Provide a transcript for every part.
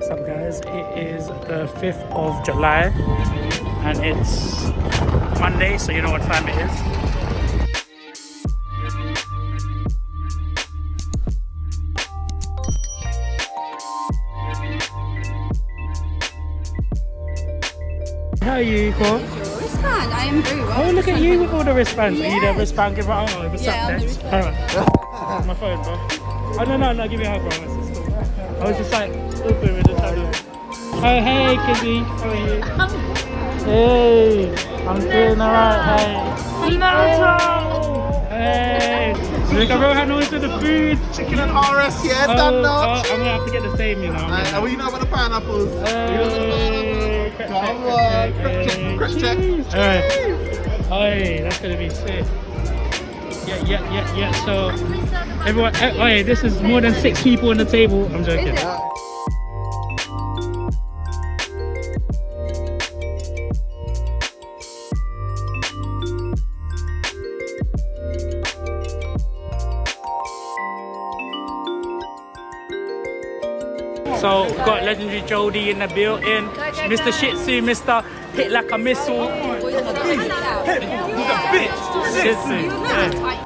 What's up, guys? It is the 5th of July and it's Monday, so you know what time it is. How are you, Akor? Wristband, I am very well. Oh, look at you with all the wristbands. Yes. Are you the wristband giver? Oh, what's up, I'm the next? wristband. Alright. My phone, bro. Oh, no, give me a hug, bro. I was just like, open with the shadow. Oh, hey, Kizzi. How are you? Hey, I'm doing alright. Hey. Hey. Look at Rohan always with the food. Chicken and RS, yeah, done now. I'm gonna have to get the same, you know. Are we not about the pineapples? Come on, crack check. Alright. Hey, that's gonna be sick. Yeah. So, everyone, hey, this is more than 6 people on the table. I'm joking. So, we've got legendary Jody in the building. Mr. Shih Tzu, Mr. Hit Like a Missile. Shih Tzu. Yeah.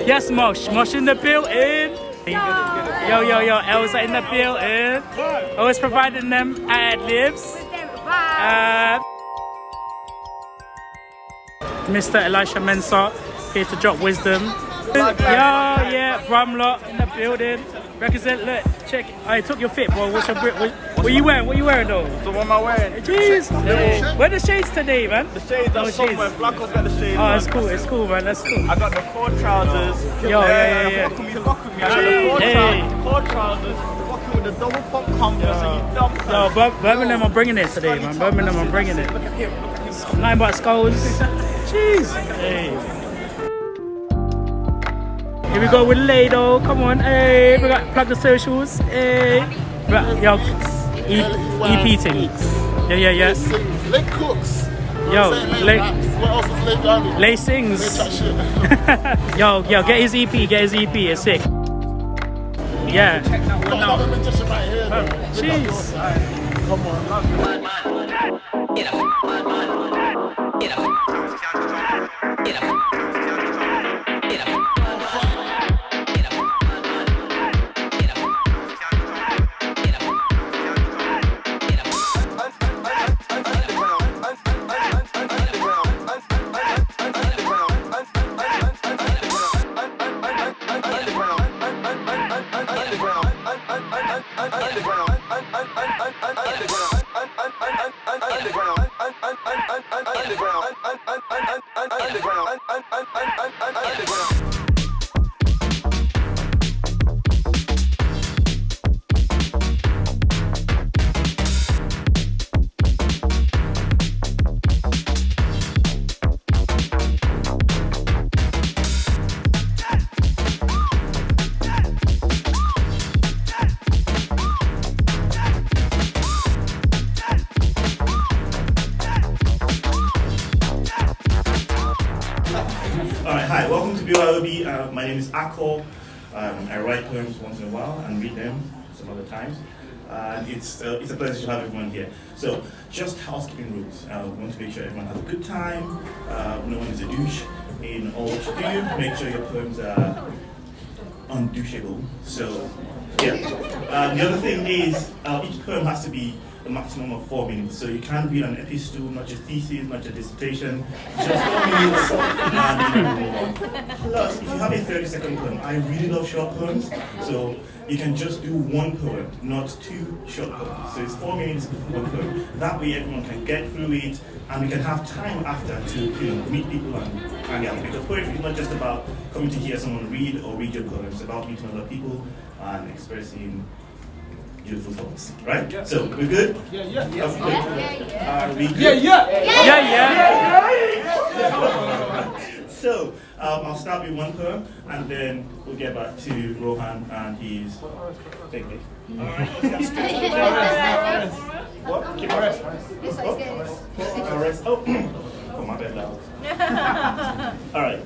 Yes, Mosh in the building. Yo, Elza in the building. Always providing them ad-libs. Mr. Elisha Mensah here to drop wisdom. Yeah, Bramlot in the building. Represent, look, check. I took your fit, bro. What you wearing? What you wearing, though? So what am I wearing? Jeez. Hey. Where the shades today, man? The shades are somewhere. Flacco's got the shades. Oh, it's cool, man. That's cool. I got the core trousers. Yeah. Fuck with me. I got the core trousers. Fucking with the double pump combo, so you dump. Yo, Birmingham, I'm bringing it today, man. Birmingham, I'm bringing it. Look at him. Nothing but skulls. Jeez. Hey. Here we go with Ley though. Come on, hey. We got plug the socials. Hey. We got, yo, EP thing. Yeah. Ley cooks. Yo, Ley. What else is Ley done? Ley sings. yo, get his EP. It's sick. Yeah. Check that one out. Right here, Jeez. Come on. Get up. Hi, welcome to BYOB. My name is Akor. I write poems once in a while and read them some other times. And it's a pleasure to have everyone here. So, just housekeeping rules. We want to make sure everyone has a good time. No one is a douche in all what you do. Make sure your poems are undoucheable. So, yeah. The other thing is, each poem has to be a maximum of 4 minutes. So you can't read an epistle, not your thesis, not your dissertation, just 4 minutes and you move on. Plus, if you have a 30-second poem, I really love short poems, so you can just do 1 poem, not 2 short poems. So it's 4 minutes, 1 poem. That way everyone can get through it and we can have time after to meet people and hang out. Because poetry is not just about coming to hear someone read or read your poems, it's about meeting other people and expressing beautiful thoughts, right? Yeah. So we're good? Yeah. Are we good? Yeah. So I'll start with 1 poem and then we'll get back to Rohan and his technique. What? Keep RS. Oh, my bad now. All right.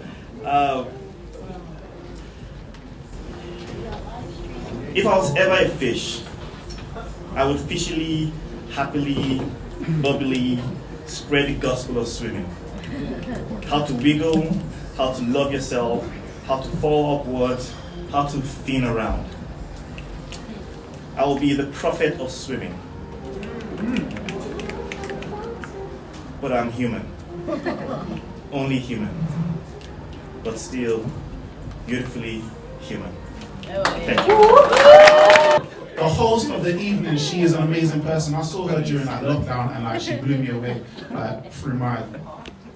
If I was ever a fish, I would officially, happily, bubbly spread the gospel of swimming. How to wiggle, how to love yourself, how to fall upwards, how to fin around. I will be the prophet of swimming. But I'm human. Only human. But still beautifully human. Thank you. The host of the evening, she is an amazing person. I saw her during that lockdown and like she blew me away through my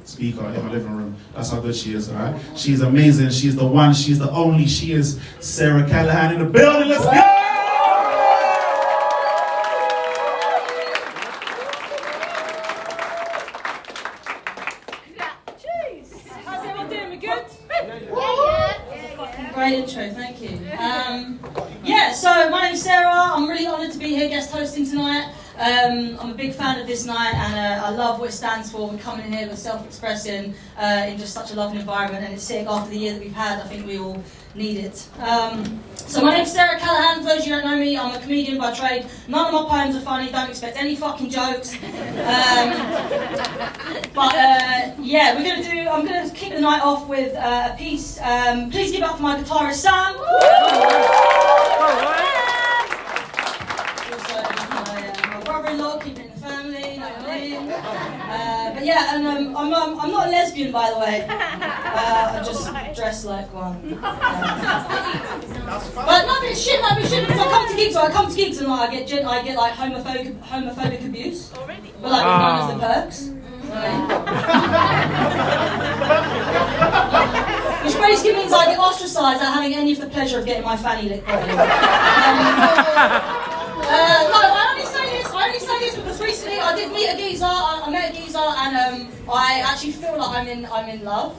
speaker in my living room. That's how good she is, alright? She's amazing, she's the one, she's the only. She is Sarah Callaghan in the building. Let's go! How's everyone doing? We good? Great intro, thank you. Yeah, so my name's Sarah. I'm really honoured to be here guest hosting tonight. I'm a big fan of this night and I love what it stands for. We're coming in here with self-expressing in just such a lovely environment, and it's sick after the year that we've had. I think we all need it. So my name's Sarah Callaghan. For those of you who don't know me, I'm a comedian by trade. None of my poems are funny, don't expect any fucking jokes. Yeah, I'm gonna kick the night off with a piece. Please give up for my guitarist Sam. Brother-in-law, keeping it in the family, you know what I mean? But yeah, and I'm not a lesbian, by the way. I just dress like one. But no, it's shit, like we shouldn't, because I come to gigs and like, I get like homophobic abuse. But like known as the perks. Which basically means I get ostracised at having any of the pleasure of getting my fanny licked properly. No, I only say this because recently I did meet a geezer. I met a geezer, and I actually feel like I'm in love.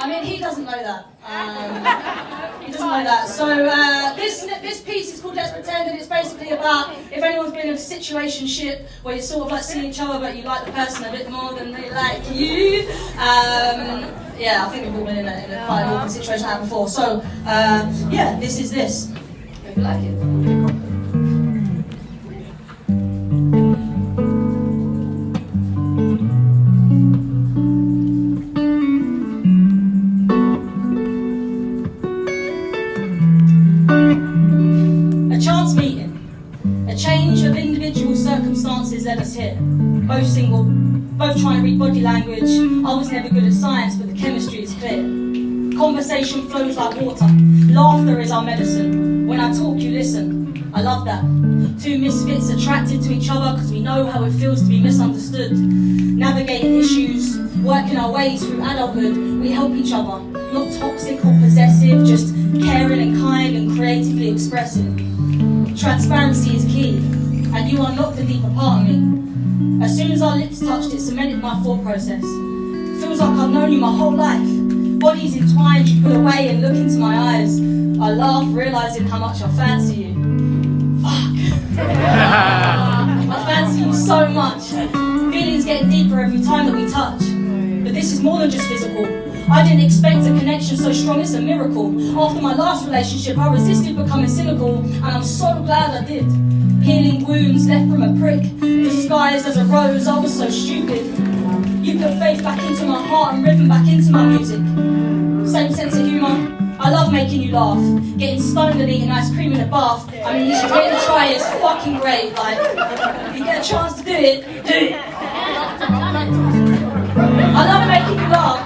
I mean, he doesn't know that. He doesn't know that. So this piece is called Let's Pretend, and it's basically about if anyone's been in a situationship where you're sort of like seeing each other, but you like the person a bit more than they like you. Yeah, I think we've all been in a quite an awkward situation like that before. So yeah, this is this. Hope you like it. Circumstances led us here. Both single, both trying to read body language. I was never good at science, but the chemistry is clear. Conversation flows like water. Laughter is our medicine. When I talk, you listen. I love that. Two misfits attracted to each other because we know how it feels to be misunderstood. Navigating issues, working our ways through adulthood, we help each other. Not toxic or possessive, just caring and kind and creatively expressive. Transparency is key, and you unlocked the deeper part of me. As soon as our lips touched, it cemented my thought process. Feels like I've known you my whole life. Bodies entwined, you pull away and look into my eyes. I laugh, realising how much I fancy you. Fuck. I fancy you so much. Feelings get deeper every time that we touch. But this is more than just physical. I didn't expect a connection so strong, it's a miracle. After my last relationship, I resisted becoming cynical, and I'm so glad I did. Healing wounds left from a prick, disguised as a rose, I was so stupid. You put faith back into my heart and rhythm back into my music. Same sense of humour, I love making you laugh. Getting stoned and eating ice cream in a bath. I mean, you should really try it, it's fucking great. Like, if you get a chance to do it, do it. I love making you laugh.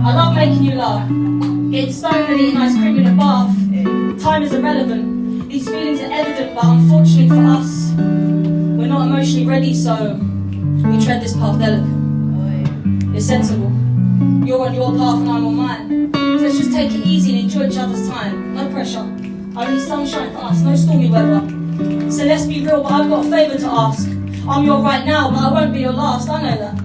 I love making you laugh. Getting stoned and eating ice cream in a bath. Time is irrelevant. These feelings are evident, but unfortunately for us, we're not emotionally ready, so we tread this path delicate. It's sensible. You're on your path and I'm on mine. So let's just take it easy and enjoy each other's time. No pressure. Only sunshine for us, no stormy weather. So let's be real, but I've got a favour to ask. I'm your right now, but I won't be your last, I know that.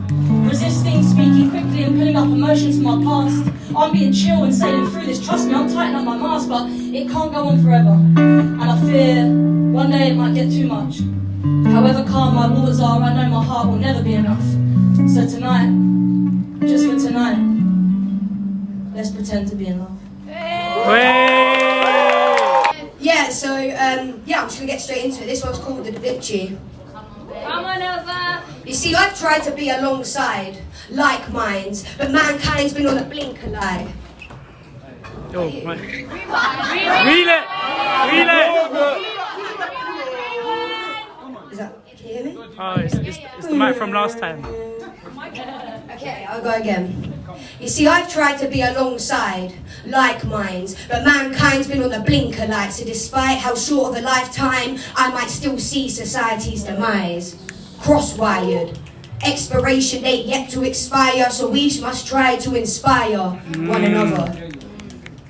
Resisting, speaking quickly and pulling up emotions from my past. I'm being chill and sailing through this, trust me, I'm tightening up my mask, but it can't go on forever. And I fear one day it might get too much. However calm my waters are, I know my heart will never be enough. So tonight, just for tonight, let's pretend to be in love. I'm just gonna get straight into it. This one's called the Da Vinci. Come on, Lza. You see, I've tried to be alongside, like minds, but mankind's been on the blink of eye. Yo, man. Reel it! Is that, can you hear me? Oh, it's the mic from last time. Okay, I'll go again. You see, I've tried to be alongside, like minds, but mankind's been on the blinker light, so despite how short of a lifetime, I might still see society's demise. Cross-wired, expiration date yet to expire, so we must try to inspire one another.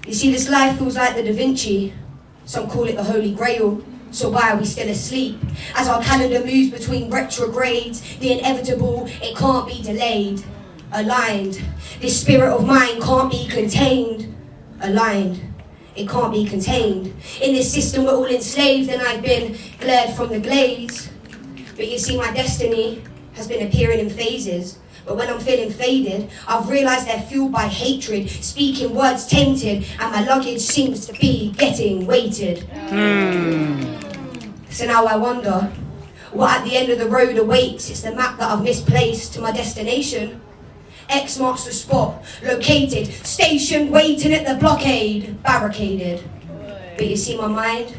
You see, this life feels like the Da Vinci, some call it the Holy Grail. So why are we still asleep? As our calendar moves between retrogrades, the inevitable, it can't be delayed. Aligned, this spirit of mine can't be contained. Aligned, it can't be contained. In this system we're all enslaved and I've been glared from the glaze. But you see, my destiny has been appearing in phases. But when I'm feeling faded, I've realised they're fueled by hatred, speaking words tainted, and my luggage seems to be getting weighted. So now I wonder, what at the end of the road awaits? It's the map that I've misplaced to my destination. X marks the spot, located, stationed, waiting at the blockade, barricaded. But you see, my mind,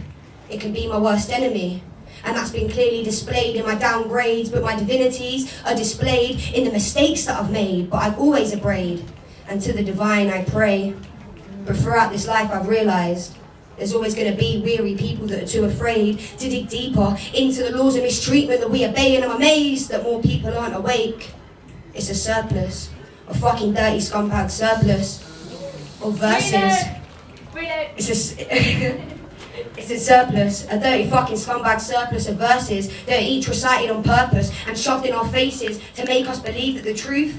it can be my worst enemy. And that's been clearly displayed in my downgrades, but my divinities are displayed in the mistakes that I've made, but I've always obeyed. And to the divine I pray. But throughout this life I've realised there's always going to be weary people that are too afraid to dig deeper into the laws of mistreatment that we obey, and I'm amazed that more people aren't awake. It's a surplus, a fucking dirty scumbag surplus of verses. It's a surplus, a dirty fucking scumbag surplus of verses that are each recited on purpose and shoved in our faces to make us believe that the truth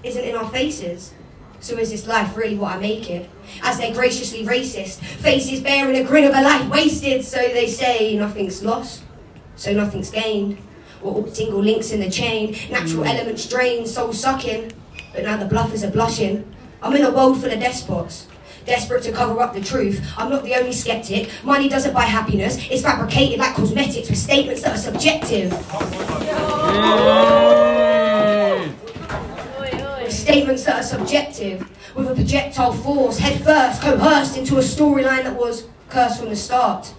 isn't in our faces. So is this life really what I make it? As they're graciously racist, faces bearing a grin of a life wasted, so they say nothing's lost, so nothing's gained. We're all single links in the chain, natural elements drained, soul sucking, but now the bluffers are blushing. I'm in a world full of despots, desperate to cover up the truth. I'm not the only skeptic. Money doesn't buy happiness. It's fabricated like cosmetics with statements that are subjective. Statements that are subjective, with a projectile force, head first, coerced into a storyline that was cursed from the start.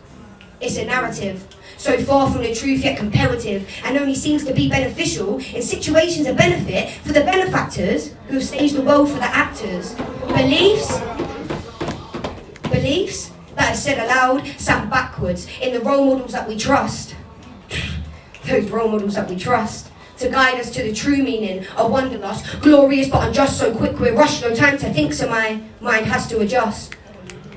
It's a narrative, so far from the truth yet comparative, and only seems to be beneficial in situations of benefit for the benefactors who have staged the world for the actors. Beliefs that are said aloud sound backwards in the role models that we trust. Those role models that we trust to guide us to the true meaning of wanderlust, glorious but unjust, so quick we're rushed, no time to think, so my mind has to adjust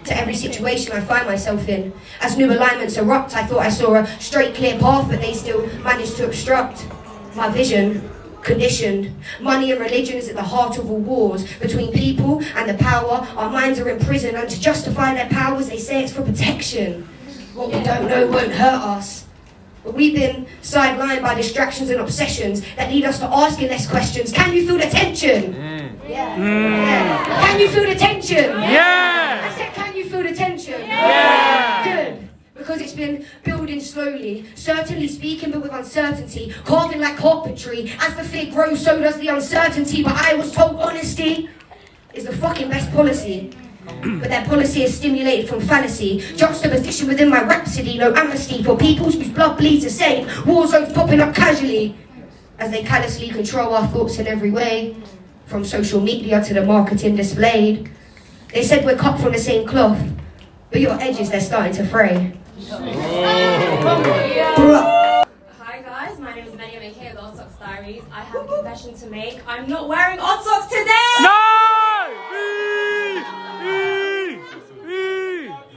to every situation I find myself in. As new alignments erupt, I thought I saw a straight, clear path, but they still managed to obstruct my vision. Conditioned. Money and religion is at the heart of all wars between people and the power. Our minds are imprisoned, and to justify their powers, they say it's for protection. What we don't know won't hurt us. But we've been sidelined by distractions and obsessions that lead us to asking less questions. Can you feel the tension? Yeah. Can you feel the tension? Yeah. I said, can you feel the tension? Yeah. Good. Because it's been building slowly, certainly speaking but with uncertainty, carving like carpentry. As the fear grows, so does the uncertainty. But I was told honesty is the fucking best policy. But their policy is stimulated from fallacy, juxtaposition within my rhapsody. No amnesty for peoples whose blood bleeds the same. War zones popping up casually as they callously control our thoughts in every way, from social media to the marketing displayed. They said we're cut from the same cloth, but your edges, they're starting to fray. Hi guys, my name is Maryam Odd Socks, Odd Socks Diaries. I have a confession to make. I'm not wearing odd socks today! No!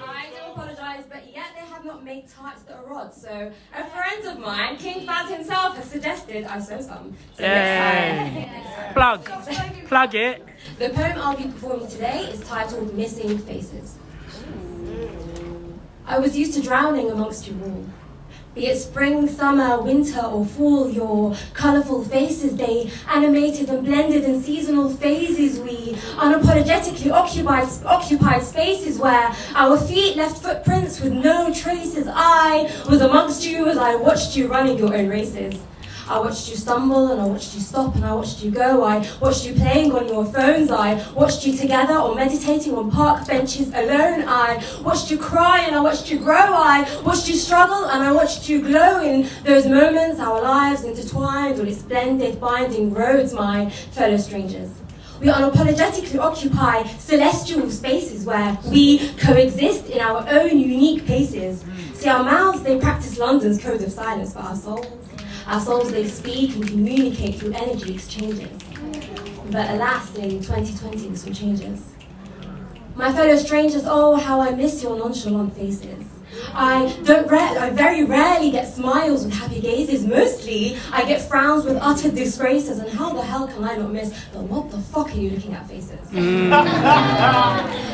I do apologise, but yet they have not made tights that are odd. So a friend of mine, King Fawaz himself, has suggested I sew some. So next time. Plug it. The poem I'll be performing today is titled Missing Faces. I was used to drowning amongst you all, Be it spring, summer, winter or fall, your colourful faces, they animated and blended in seasonal phases. We unapologetically occupied spaces where our feet left footprints with no traces. I was amongst you as I watched you running your own races. I watched you stumble and I watched you stop and I watched you go. I watched you playing on your phones. I watched you together or meditating on park benches alone. I watched you cry and I watched you grow. I watched you struggle and I watched you glow. In those moments, our lives intertwined on its blended, binding roads, my fellow strangers. We unapologetically occupy celestial spaces where we coexist in our own unique paces. See, our mouths, they practice London's code of silence for our souls. Our souls, they speak and communicate through energy exchanges. But alas, in 2020, this all changes. My fellow strangers, oh, how I miss your nonchalant faces. I very rarely get smiles with happy gazes. Mostly, I get frowns with utter disgraces. And how the hell can I not miss the what the fuck are you looking at faces?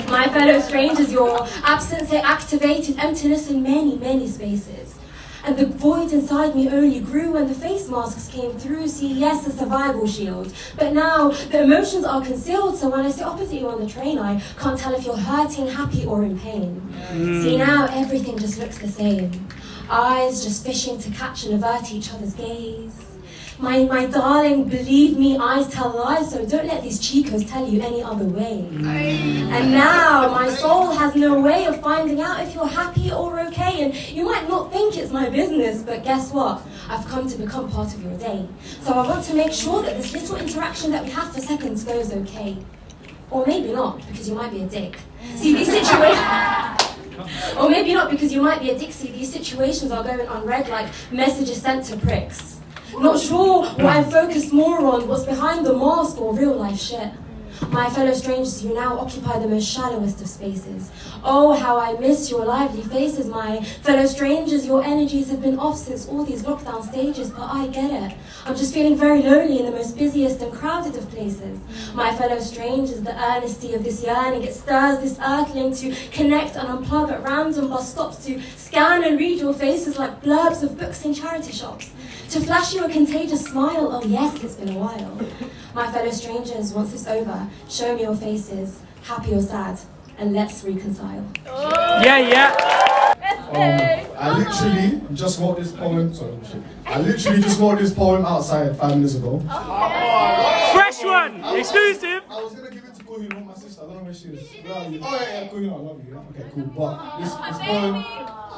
My fellow strangers, your absence, they activated emptiness in many, many spaces. And the void inside me only grew when the face masks came through. See, yes, a survival shield. But now the emotions are concealed, so when I sit opposite you on the train, I can't tell if you're hurting, happy, or in pain. See, now everything just looks the same. Eyes just fishing to catch and avert each other's gaze. My darling, believe me, eyes tell lies, so don't let these chicos tell you any other way. And now my soul has no way of finding out if you're happy or okay, and you might not think it's my business, but guess what? I've come to become part of your day. So I want to make sure that this little interaction that we have for seconds goes okay. Or maybe not, because you might be a dick. See, these situations... Or maybe not, because you might be a dick. See, these situations are going unread like messages sent to pricks. Not sure what I'm focused more on, what's behind the mask or real life shit. My fellow strangers, you now occupy the most shallowest of spaces. Oh, how I miss your lively faces. My fellow strangers, your energies have been off since all these lockdown stages, but I get it. I'm just feeling very lonely in the most busiest and crowded of places. My fellow strangers, the earnesty of this yearning, it stirs this earthling to connect and unplug at random bus stops, to scan and read your faces like blurbs of books in charity shops. To flash you a contagious smile, oh yes, it's been a while. My fellow strangers, once it's over, show me your faces, happy or sad, and let's reconcile. Yeah. I literally just wrote this poem, outside 5 minutes ago. Fresh one, exclusive. I was gonna give it to Kohinoor, my sister, I don't know where she is. Where are you? Oh yeah, Kohinoor, I love you, yeah? Okay, cool. But this poem,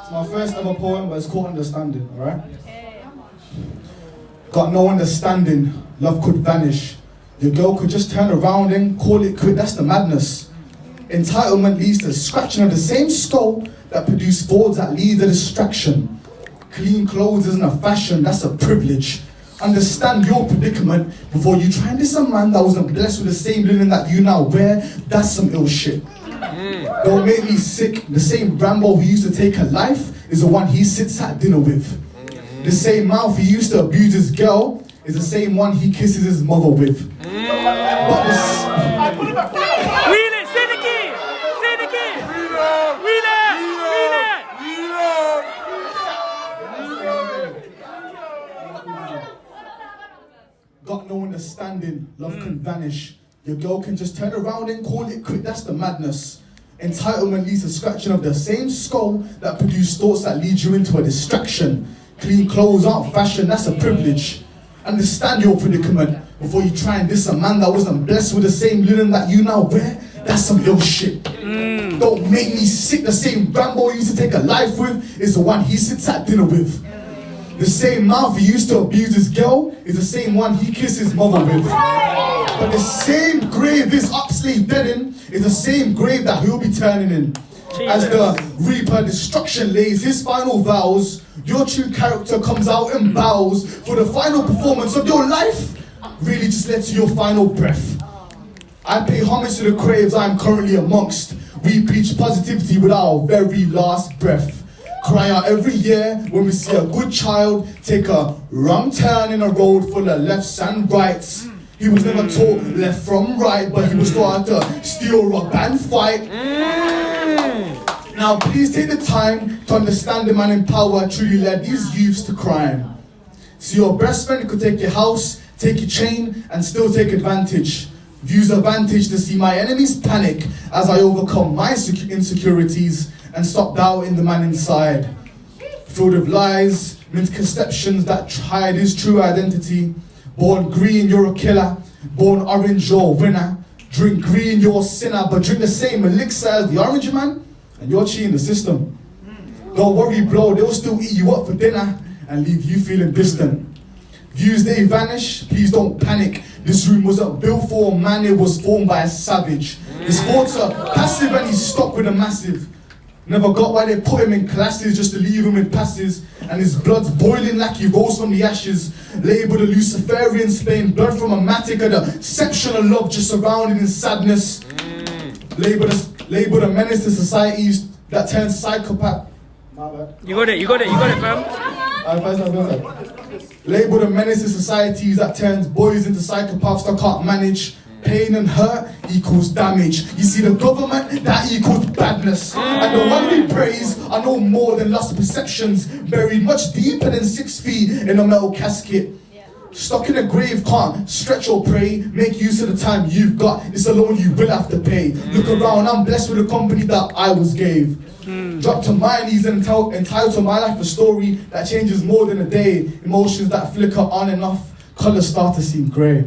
it's my first ever poem, but it's called Understanding, alright? Got no understanding, love could vanish. Your girl could just turn around and call it quit, that's the madness. Entitlement leads to scratching of the same skull that produce thoughts that lead to distraction. Clean clothes isn't a fashion, that's a privilege. Understand your predicament before you try and diss a man that wasn't blessed with the same linen that you now wear, that's some ill shit. Don't make me sick, the same Rambo who used to take her life is the one he sits at dinner with. The same mouth he used to abuse his girl is the same one he kisses his mother with. But this... Wheel it, say it again! Say it again! Wheel it! Got no understanding, love can vanish. Your girl can just turn around and call it quit, that's the madness. Entitlement leads to scratching of the same skull that produce thoughts that lead you into a distraction. Clean clothes aren't fashion, that's a privilege. Understand your predicament before you try and diss a man that wasn't blessed with the same linen that you now wear, that's some ill shit. Don't make me sick, the same Rambo he used to take a life with is the one he sits at dinner with. The same mouth he used to abuse his girl is the same one he kisses his mother with. But the same grave this upslave dead in is the same grave that he'll be turning in. As the reaper destruction lays his final vows, your true character comes out and bows for the final performance of your life. Really just led to your final breath. I pay homage to the craves I am currently amongst. We preach positivity with our very last breath. Cry out every year when we see a good child take a wrong turn in a road full of lefts and rights. He was never taught left from right, but he was taught to steal, rob and fight. Now please take the time to understand the man in power truly led these youths to crime. So your best friend could take your house, take your chain, and still take advantage. Views advantage to see my enemies panic as I overcome my insecurities and stop doubting the man inside. Filled with lies, misconceptions that hide his true identity. Born green, you're a killer. Born orange, you're a winner. Drink green, you're a sinner, but drink the same elixir as the orange man, and you're cheating the system. Don't worry, bro, they'll still eat you up for dinner and leave you feeling distant. Views, they vanish, please don't panic. This room wasn't built for a man, it was formed by a savage. His thoughts are passive and he's stuck with a massive. Never got why they put him in classes just to leave him in passes. And his blood's boiling like he rose from the ashes. Labeled a Luciferian, splaying blood from a matic of the section of love just surrounded in sadness. Labeled a menace to societies that turns psychopath. You got it, fam. Labeled a menace to societies that turns boys into psychopaths that can't manage. Pain and hurt equals damage. You see, the government, that equals badness. And the one we praise are no more than lost perceptions, buried much deeper than 6 feet in a metal casket. Stuck in a grave, can't stretch or pray. Make use of the time you've got. It's a loan you will have to pay. Look around, I'm blessed with a company that I was gave. Drop to my knees and entitled to my life a story that changes more than a day. Emotions that flicker on and off, colours start to seem grey.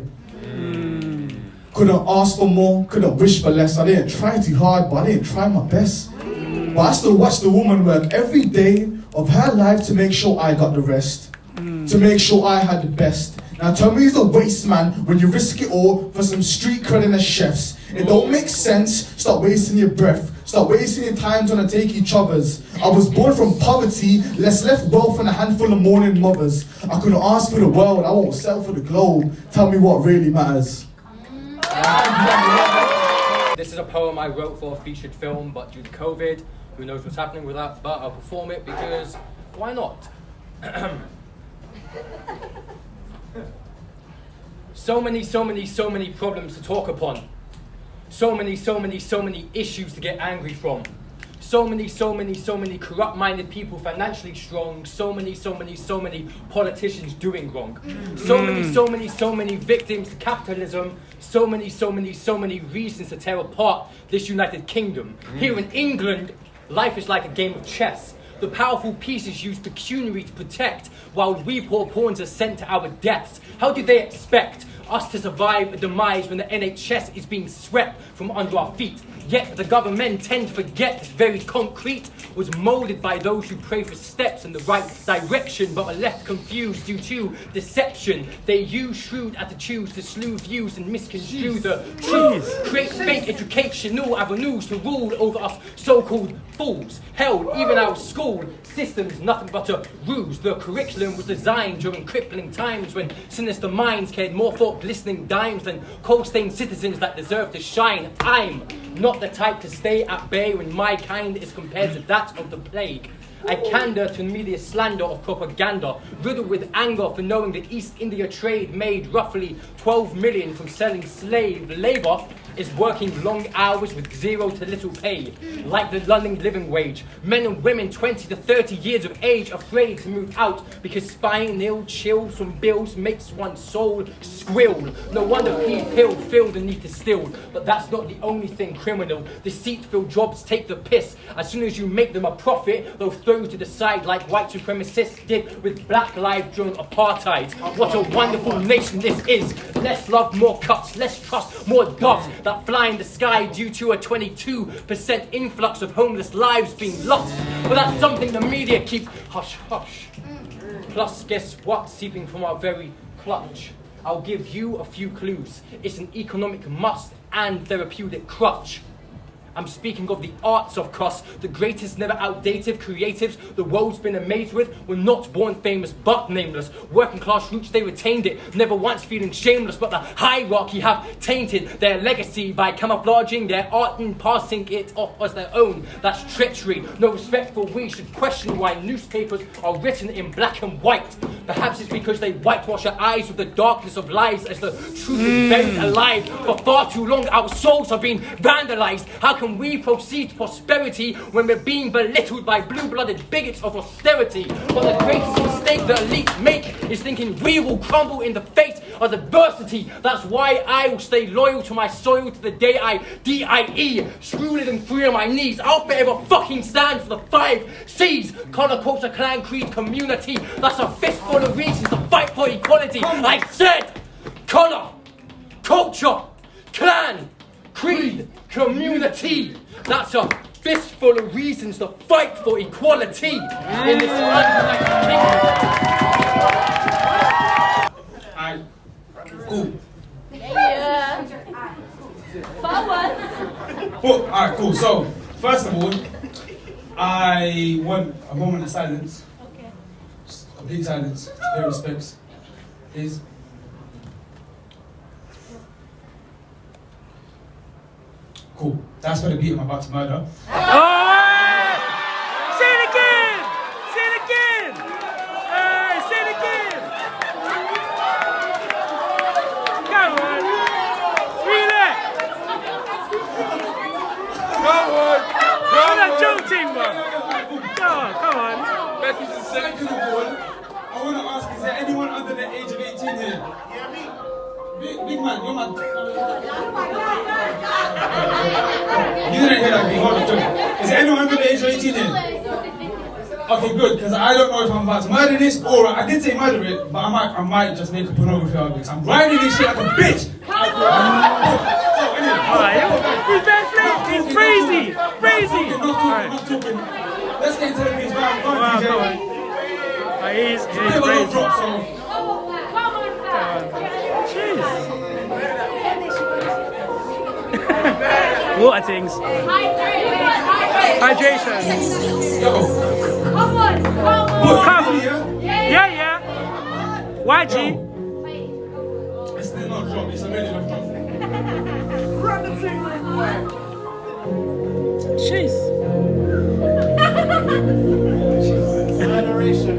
Couldn't ask for more, couldn't wish for less. I didn't try too hard, but I didn't try my best. But I still watch the woman work every day of her life to make sure I got the rest. To make sure I had the best. Now tell me, he's a waste man when you risk it all for some street cred and a chefs. It don't make sense. Stop wasting your breath. Stop wasting your time trying to take each other's. I was born from poverty, left wealth and a handful of mourning mothers. I couldn't ask for the world, I won't sell for the globe. Tell me what really matters. This is a poem I wrote for a featured film, but due to COVID, who knows what's happening with that, but I'll perform it because why not? So many problems to talk upon. So many issues to get angry from. So many corrupt-minded people financially strong. So many politicians doing wrong. So many victims to capitalism. So many reasons to tear apart this United Kingdom. Here in England, life is like a game of chess. The powerful pieces use pecuniary to protect, while we poor pawns are sent to our deaths. How do they expect us to survive a demise when the NHS is being swept from under our feet? Yet the government tend to forget this very concrete was moulded by those who pray for steps in the right direction but are left confused due to deception. They use shrewd attitudes to slew views and misconstrue the truth. Create fake educational avenues to rule over us so-called fools. Hell, even our school system is nothing but a ruse. The curriculum was designed during crippling times when sinister minds cared more for glistening dimes than coal-stained citizens that deserve to shine. I'm not the type to stay at bay when my kind is compared to that of the plague. I candor to media slander of propaganda, riddled with anger for knowing the East India trade made roughly 12 million from selling slave labour is working long hours with zero to little pay, like the London living wage. Men and women 20 to 30 years of age afraid to move out because spinal chills from bills makes one's soul squill. No wonder people feel the need to steal, but that's not the only thing criminal. Deceitful jobs take the piss. As soon as you make them a profit, they'll throw you to the side like white supremacists did with black lives during apartheid. What a wonderful nation this is. Less love, more cuts, less trust, more doves that fly in the sky due to a 22% influx of homeless lives being lost. But that's something the media keeps hush hush. Plus, guess what's seeping from our very clutch? I'll give you a few clues. It's an economic must and therapeutic crutch. I'm speaking of the arts, of course, the greatest, never outdated creatives the world's been amazed with were not born famous but nameless. Working class roots, they retained it, never once feeling shameless, but the hierarchy have tainted their legacy by camouflaging their art and passing it off as their own. That's treachery. No respect for we should question why newspapers are written in black and white. Perhaps it's because they whitewash our eyes with the darkness of lies as the truth is buried alive. For far too long, our souls have been vandalized. How can can we proceed to prosperity when we're being belittled by blue-blooded bigots of austerity? But the greatest mistake the elites make is thinking we will crumble in the face of adversity. That's why I will stay loyal to my soil to the day I D-I-E, screwed and free on my knees. I'll forever fucking stand for the 5 C's. Colour, culture, clan, creed, community. That's a fistful of reasons to fight for equality. I said colour, culture, clan, creed, community. That's a fistful of reasons to fight for equality in this ununited kingdom. Alright, cool. Yeah. Fawaz. Well, alright, cool. So, first of all, I want a moment of silence. Okay. Just complete silence. Pay respects. Please. Cool. That's for the beat I'm about to murder. Oh! Say it again! Say it again! Hey, say it again! Come on! Relax! Come on! Come on! Joke team, man! Come on! Thank you, board. I want to ask, is there anyone under the age of 18 here? Yeah, me. Big man, you're my... You didn't hear that, big hold on. Is there anyone under the age of 18 here? Okay, good, because I don't know if I'm about to murder this, or I did say murder it, but I might just make a pornography out of it. I'm riding this shit like a bitch! He's crazy! Crazy! Not talking. Let's get into the beats, man. Come on, DJ. He's crazy. Jeez. Water things. Hydration. Come on. Yeah. YG. It's still not drop, it's already not drop. Jeez. Generation.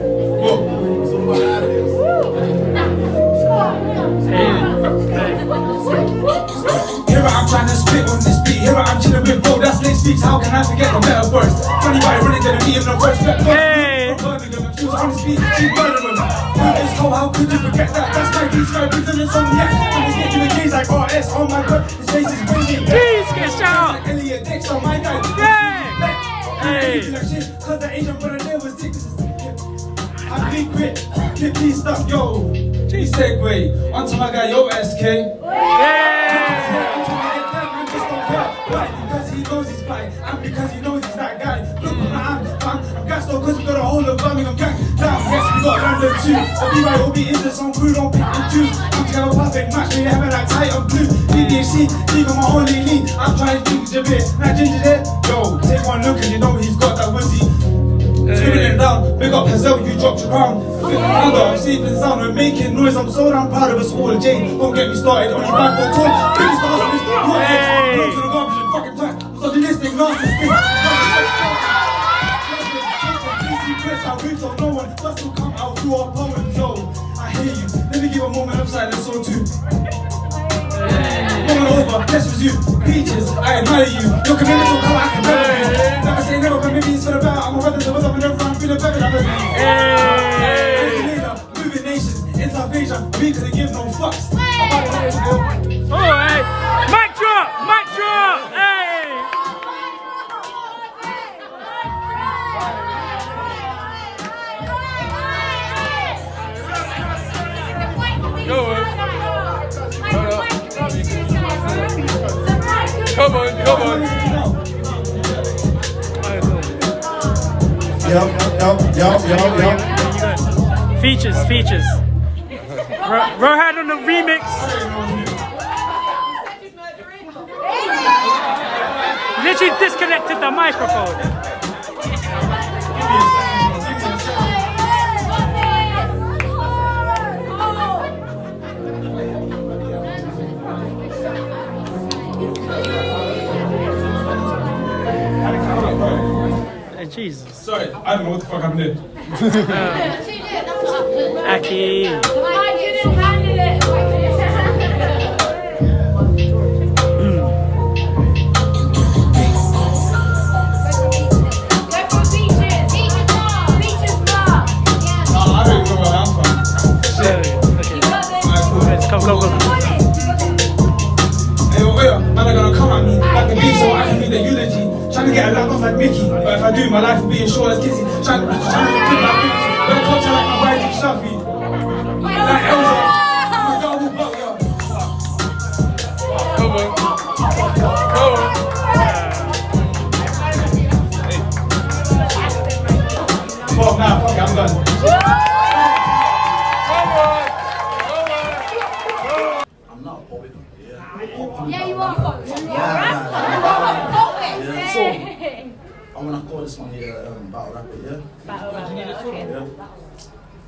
Here I'm trying to spit on this beat. Here I'm chilling with bro, that's Ley Speaks. How can I forget the metaphorest? Funny why running to the me in the first step. Hey! Birmingham, she was on the speed, she murdered him. It's cold, how could you forget that? That's my beat, my beats in the song, yeah. I'm just getting the keys like RS, oh my god, his face is brilliant. Please get shout! Like Elliott Dexter, my guy. Hey! Cause the Asian brother there was sick. I'm big quit, please stop, yo. Please segue onto my guy, yo, SK. I'm just don't care. Why? Because he knows he's fine, and because he knows he's that guy. Look at my hand, fam. I'm gassed though, cause we got a whole of Birmingham gang. Down, yes, we got London too. The BYOB is the song crew, don't pick and choose. I'm together perfect match, we have it like tight and blue. DDHC, leave on my only lead. I'm trying to ginger bit, now ginger there. Yo, take one look and you know he's got that wizzy. Spinning down, big up herself, you dropped your crown. I'm sleeping sound, we're making noise. I'm so damn proud of us all. Jay, don't get me started, only back for tour. Biggest stars on this, your ex, to the garbage and fucking trash. Misogynistic, narcissistic. Our roots on no one, just to come out through our poems. Yo, I hear you. Let me give a moment of silence or two. Moment over, let's resume. Peaches, I admire you. Your commitment to how I can better you. Never say never, but maybe it's for the better. I'm a brother to what's up and everyone feeling better than me. Moving nations, intervention, we couldn't give no fucks. Alright, mic drop, hey! Go on. Come on. Yo. Features. Rohan on the remix. Literally disconnected the microphone. Jesus. Sorry, I don't know what the fuck happened there. Aki. the beef so I can read the eulogy. Trying to get a lamp off like Mickey, but if I do, my life will be as short as Kizzi. Trying to flip like 50. Don't culture like my YG Shafi. Like Elza. My girl will buck, yo. Come on. Come on. Well, nah, fuck it, I'm done. I'm not a poet. Yeah, you are a poet. You're a poet. Yeah, so I'm gonna call this one here battle rapper, yeah? Battle rapper, okay. Yeah.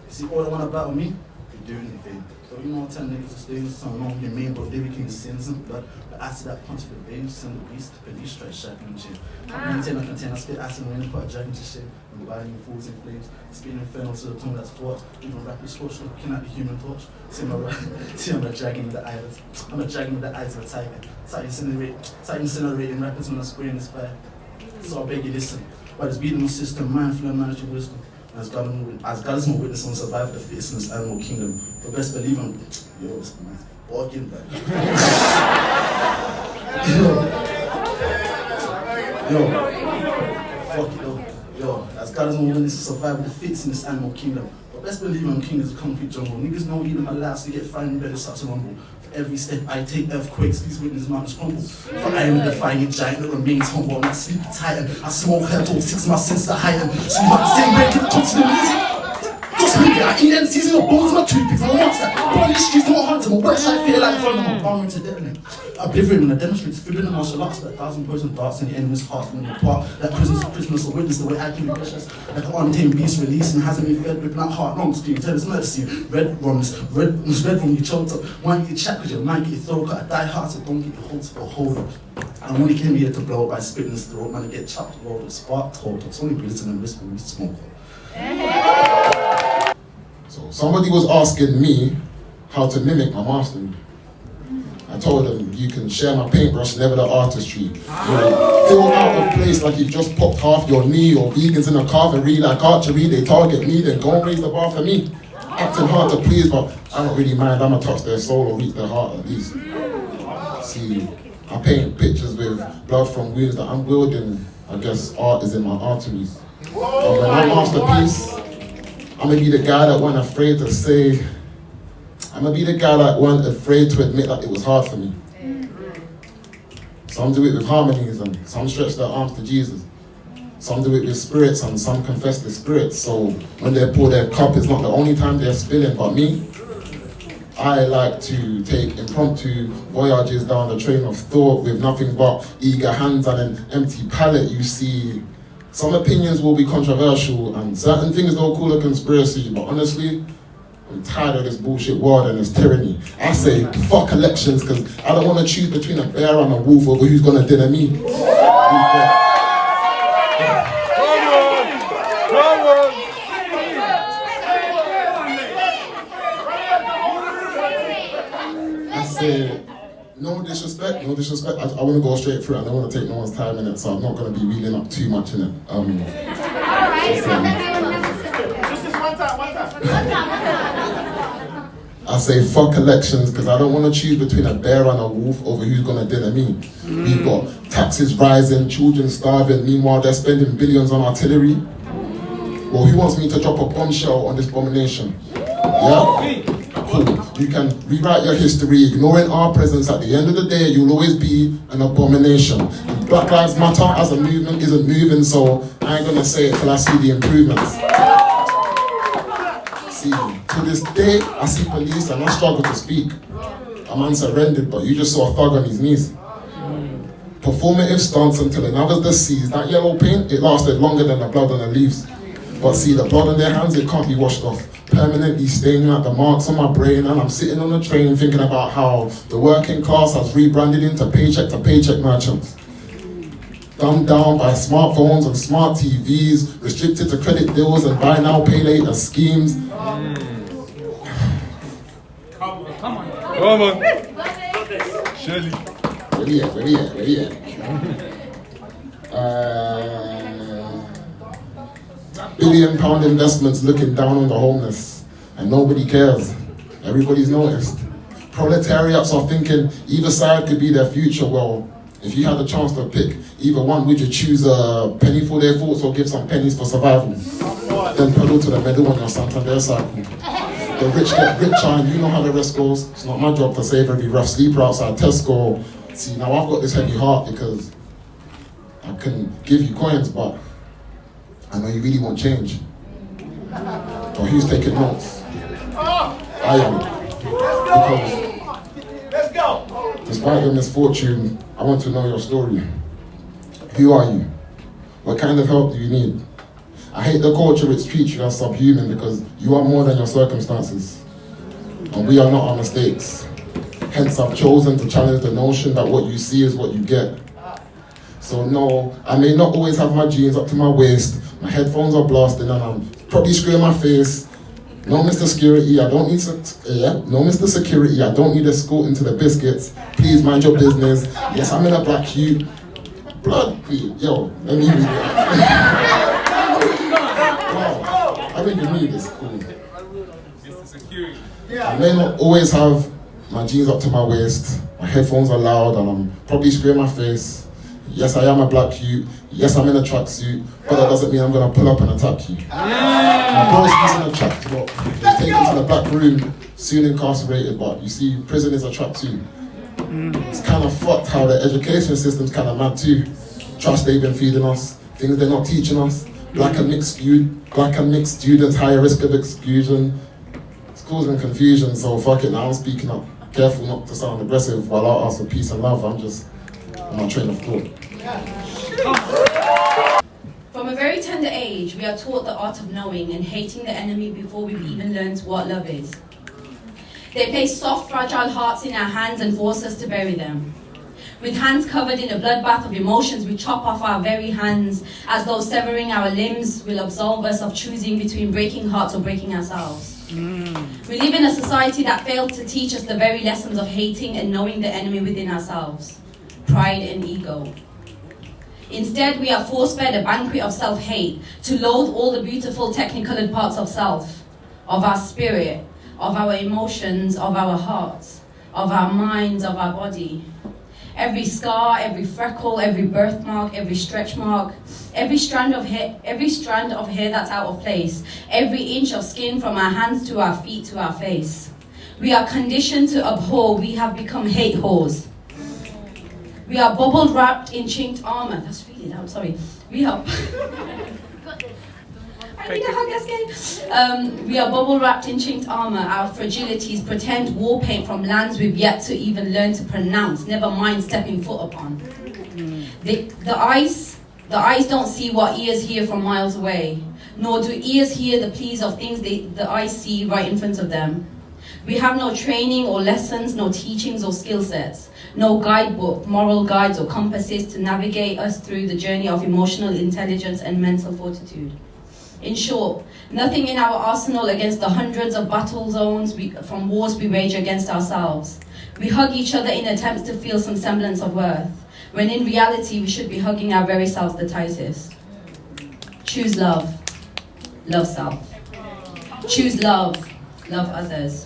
See, all they wanna battle me, they do anything. So you know, 10 niggas are staying, some on your main, but lyrically the sins and blood. But acid that punch to the veins, send the beast, the police try to shackle and shit. Maintain a container, spit acid and rain, put a dragon to shit. And biting fools in flames, spitting inferno to the tongue that's fought. Even rappers scorched, looking at the human torch. See, I'm a dragon with the eyes. I'm a dragon with the eyes of a tiger. Start incinerating rappers when I'm spraying this fire. So I beg you listen. By this beating system, mind flow and managing wisdom. As God is my witness on survive the fittest in this animal kingdom. But best believe I'm yo, this man walking back. Yo, fuck it though. Yo, as God is my witness to survive the fittest in this animal kingdom. But best believe I'm king is a concrete jungle. Niggas know either my last to get fine better such a rumble. For every step I take, earthquakes, these witnesses mountains crumble. For I am the defiant giant that remains humble. I'm not sleepy titan. I smoke hair till 6 my sense to heighten. So you might say, where can it come to the music? Just me, I eat and season of bones, my toothpicks, I'm a monster. Born these streets, I'm a hunter, my website feel like fun, I'm bound to detonate. Oblivion when I demonstrate through the martial arts, that 1,000 poison darts in the enemy's heart when apart. That prison's Christmas will witness the way I can be precious. Like an untamed beast releasing, hasn't been fed, ripping out heart lungs, being tell us mercy. Red rum, you choked up. One get chat, cause your mind get your throat cut. I die hard, so don't get your hold or hold up. I only came here to blow by spitting his throat, man, to get chopped, rolled up, sparked, hold up. It's only glistening and whisper, we smoke up. So somebody was asking me how to mimic my mastery. I told them, you can share my paintbrush, never the artistry. You know, feel out of place like you've just popped half your knee, or vegans in a carvery like archery, they target me, then go and raise the bar for me. Acting hard to please, but I don't really mind, I'ma touch their soul or reach their heart at least. See, I paint pictures with blood from wounds that I'm wielding. I guess art is in my arteries. And when I masterpiece, I'ma be the guy that wasn't afraid to say, I'ma be the guy that wasn't afraid to admit that it was hard for me. Some do it with harmonies and some stretch their arms to Jesus. Some do it with spirits and some confess the spirits. So when they pour their cup, it's not the only time they're spilling, but me, I like to take impromptu voyages down the train of thought with nothing but eager hands and an empty palate. You see, some opinions will be controversial and certain things they'll call a conspiracy, but honestly, I'm tired of this bullshit world and this tyranny. I say, fuck elections, because I don't want to choose between a bear and a wolf over who's going to dinner me. I say, no disrespect. I want to go straight through it. I don't want to take no one's time in it, so I'm not going to be reeling up too much in it. I say fuck elections because I don't want to choose between a bear and a wolf over who's going to dinner me. We've got taxes rising, children starving, meanwhile they're spending billions on artillery. Well, who wants me to drop a bombshell on this abomination? Yeah? Cool. You can rewrite your history, ignoring our presence. At the end of the day, you'll always be an abomination. And Black Lives Matter as a movement isn't moving, so I ain't going to say it till I see the improvements. To this day, I see police and I struggle to speak. A man surrendered, but you just saw a thug on his knees. Performative stunts until another's deceased. That yellow paint, it lasted longer than the blood on the leaves. But see, the blood on their hands, it can't be washed off. Permanently staining like the marks on my brain, and I'm sitting on the train thinking about how the working class has rebranded into paycheck merchants. Dumbed down by smartphones and smart TVs, restricted to credit deals and buy now, pay later schemes. Come on. Shirley. Where we at? Billion-pound investments looking down on the homeless, and nobody cares. Everybody's noticed. Proletariats are thinking either side could be their future. Well, If you had a chance to pick either one, would you choose a penny for their thoughts or give some pennies for survival? Then pedal to the middle on your Santander cycle. The rich get richer and you know how the rest goes. It's not my job to save every rough sleeper outside Tesco. See, now I've got this heavy heart because I can give you coins, but I know you really won't change. But who's taking notes? I am. Because despite your misfortune, I want to know your story. Who are you? What kind of help do you need? I hate the culture which treats you as subhuman because you are more than your circumstances. And we are not our mistakes. Hence, I've chosen to challenge the notion that what you see is what you get. So no, I may not always have my jeans up to my waist, my headphones are blasting and I'm probably screwing my face. No, Mr. Security, I don't need no, Mr. Security, I don't need escort into the biscuits. Please mind your business. Yes, I'm in a black suit. Blood, yo, let me read it. Wow, I didn't even need this. Cool. Mr. Security. I may not always have my jeans up to my waist. My headphones are loud and I'm probably screwing my face. Yes, I am a black suit. Yes, I'm in a tracksuit, but that doesn't mean I'm gonna pull up and attack you. My bro's using a track to he's taken to the back room, soon incarcerated, but you see, prison is a trap too. It's kind of fucked how the education system's kind of mad too. Trash they've been feeding us, things they're not teaching us. Black and mixed students, higher risk of exclusion. It's causing confusion, so fuck it, now I'm speaking up. Careful not to sound aggressive while I ask for peace and love, I'm just on my train of thought. From a very tender age, we are taught the art of knowing and hating the enemy before we've even learned what love is. They place soft, fragile hearts in our hands and force us to bury them. With hands covered in a bloodbath of emotions, we chop off our very hands as though severing our limbs will absolve us of choosing between breaking hearts or breaking ourselves. We live in a society that failed to teach us the very lessons of hating and knowing the enemy within ourselves. Pride and ego. Instead, we are force-fed a banquet of self-hate to loathe all the beautiful technicolored parts of self, of our spirit, of our emotions, of our hearts, of our minds, of our body. Every scar, every freckle, every birthmark, every stretch mark, every strand of hair that's out of place, every inch of skin from our hands to our feet to our face. We are conditioned to abhor, we have become hate whores. We are bubble wrapped in chinked armor. That's really loud, sorry. We are... I need a hug, escape. We are bubble wrapped in chinked armor. Our fragilities pretend war paint from lands we've yet to even learn to pronounce, never mind stepping foot upon. The eyes don't see what ears hear from miles away, nor do ears hear the pleas of things the eyes see right in front of them. We have no training or lessons, no teachings or skill sets, no guidebook, moral guides or compasses to navigate us through the journey of emotional intelligence and mental fortitude. In short, nothing in our arsenal against the hundreds of battle zones from wars we wage against ourselves. We hug each other in attempts to feel some semblance of worth, when in reality we should be hugging our very selves the tightest. Choose love, love self. Choose love, love others.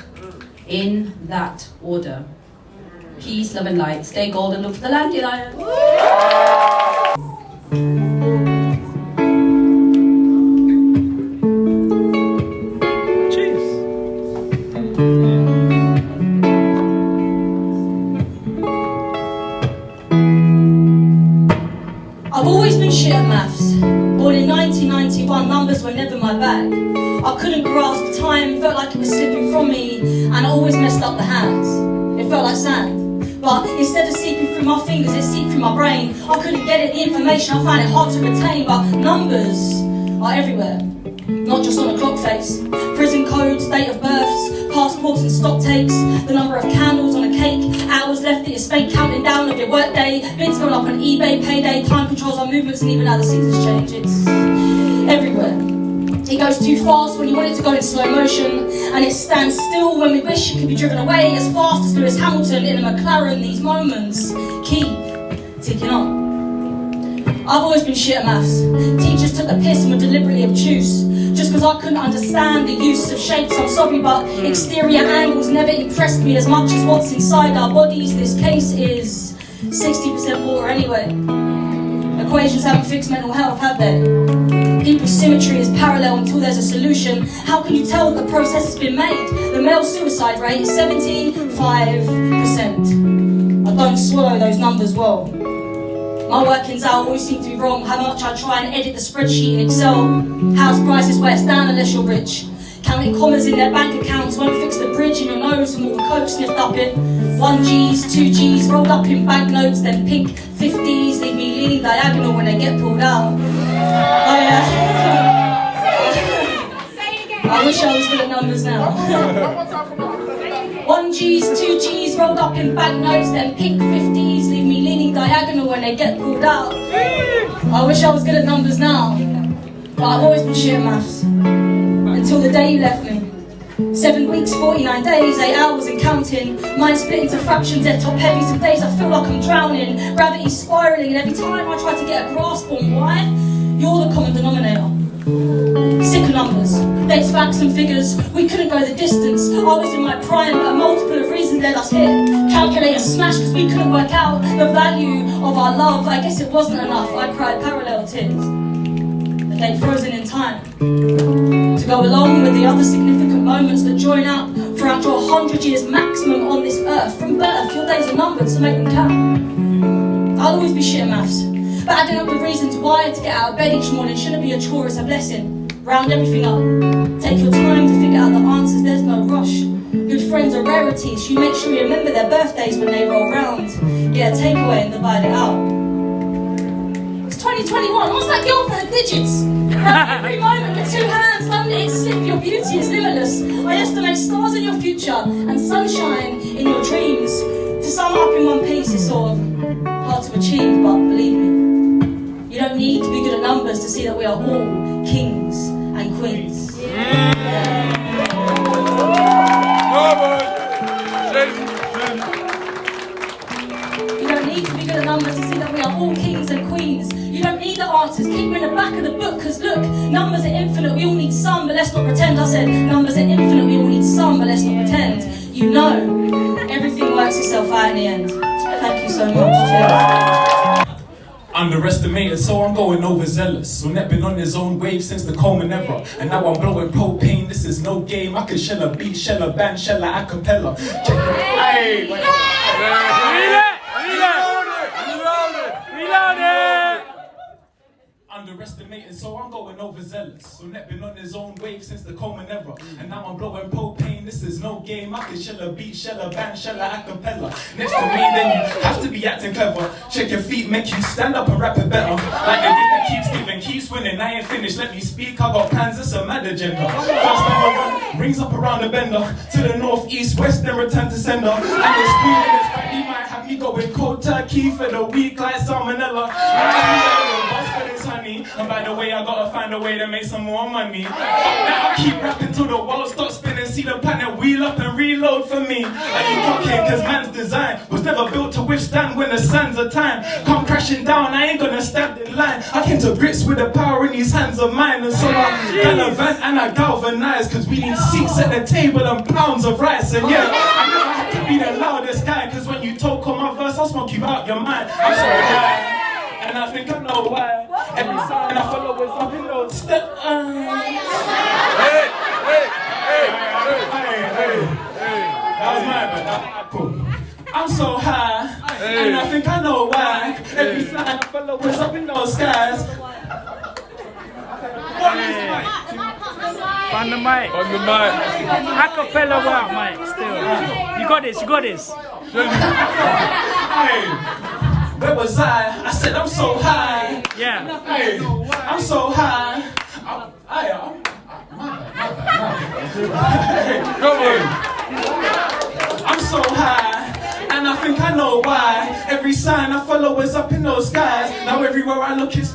In that order. Peace, love and light. Stay gold and look for the dandelion. I've always been shit at maths. Born in 1991, numbers were never my bag. I couldn't grasp time, felt like it was slipping from me, and I always messed up the hands. It felt like sand. But instead of seeping through my fingers, it seeped through my brain. I couldn't get it, the information, I found it hard to retain, but numbers are everywhere. Not just on a clock face. Prison codes, date of births, passports and stock takes, the number of candles on a cake, hours left at your spent counting down of your workday, bids going up on eBay, payday, time controls our movements and even how the seasons change. It's everywhere. It goes too fast when you want it to go in slow motion, and it stands still when we wish it could be driven away as fast as Lewis Hamilton in a McLaren. These moments keep ticking on. I've always been shit at maths. Teachers took the piss and were deliberately obtuse. Just because I couldn't understand the use of shapes, I'm sorry, but exterior angles never impressed me as much as what's inside our bodies. This case is 60% water anyway. Equations haven't fixed mental health, have they? People's symmetry is parallel until there's a solution. How can you tell that the process has been made? The male suicide rate is 75%. I don't swallow those numbers well. My workings out always seem to be wrong. How much I try and edit the spreadsheet in Excel. House prices west down unless you're rich. Counting commas in their bank accounts won't fix the bridge in your nose from all the coke sniffed up in. 1Gs, 2Gs, rolled up in banknotes, then pink 50s leave me leaning diagonal when they get pulled out. I wish I was good at numbers now. 1Gs, 2Gs, rolled up in banknotes, then pink 50s leave me leaning diagonal when they get pulled out. I wish I was good at numbers now, but I've always been shit at maths. Until the day you left me. 7 weeks, 49 days, 8 hours and counting. Mine split into fractions, they're top heavy. Some days I feel like I'm drowning. Gravity's spiralling, and every time I try to get a grasp on why, you're the common denominator. Sick of numbers, dates, facts and figures. We couldn't go the distance. I was in my prime, but a multiple of reasons led us here. Calculator smashed because we couldn't work out the value of our love. I guess it wasn't enough, I cried parallel tears. A date frozen in time. To go along with the other significant moments that join up throughout your 100 years maximum on this earth. From birth, your days are numbered, so make them count. I'll always be shit at maths, but adding up the reasons why to get out of bed each morning shouldn't be a chore, it's a blessing. Round everything up. Take your time to figure out the answers, there's no rush. Good friends are rarities, you make sure you remember their birthdays when they roll round. Get a takeaway and divide it out. It's 2021, what's that girl for the digits? Grab every moment with 2 hands, don't let it slip, your beauty is limitless. I estimate stars in your future and sunshine in your dreams. To sum up in one piece, it's sort of hard to achieve, but believe me, you don't need to be good at numbers to see that we are all kings and queens. You don't need to be good at numbers to see that we are all kings and queens. You don't need the answers, keep them in the back of the book, cause look, numbers are infinite, we all need some, but let's not pretend. I said, numbers are infinite, we all need some, but let's not pretend. You know, everything works itself out in the end. Thank you so much. Cheers. Underestimated, so I'm going overzealous. Ornette been on his own wave since the Coleman era, and now I'm blowing propane. This is no game. I can shell a beat, shell a band, shell a acapella. Check it. Hey, reload it. Underestimated, so I'm going overzealous. Ornette been on his own wave since the Coleman era, and now I'm blowing propane. This is no game. I can shell a beat, shell a band, shell a acapella. Next to me, then you have to be acting clever. Check your feet, make you stand up and rap it better. Like the gift that keeps giving, keeps winning. I ain't finished, let me speak. I got plans, it's a mad agenda. First time I run, rings up around the bender. To the north, east, west, then return to sender. And it's squealing, it's right, he might have me going cold turkey for the week like salmonella. Honey. And by the way, I gotta find a way to make some more money. Fuck that, I'll keep rapping till the world stops spinning. See the planet wheel up and reload for me. Are you cooking? Cause man's design was never built to withstand when the sands of time come crashing down. I ain't gonna stand in line. I came to grips with the power in these hands of mine. And so I gallivant and I galvanize. Cause we need seats at the table and pounds of rice. And yeah, I never had to be the loudest guy. Cause when you talk on my verse, I'll smoke you out your mind. I'm sorry, guy. And I think I know why. Every sign I follow is up in those steps. Hey. That was mine, but cool. I'm so high, and I think I know why. Every sign I follow is up in those skies. On the mic. Acapella work, Mike. Still. You got this. Hey. Where was I? I said I'm so high. Yeah. Hey, I'm so high. I'm so high, and I think I know why. Every sign I follow is up in those skies. Now everywhere I look is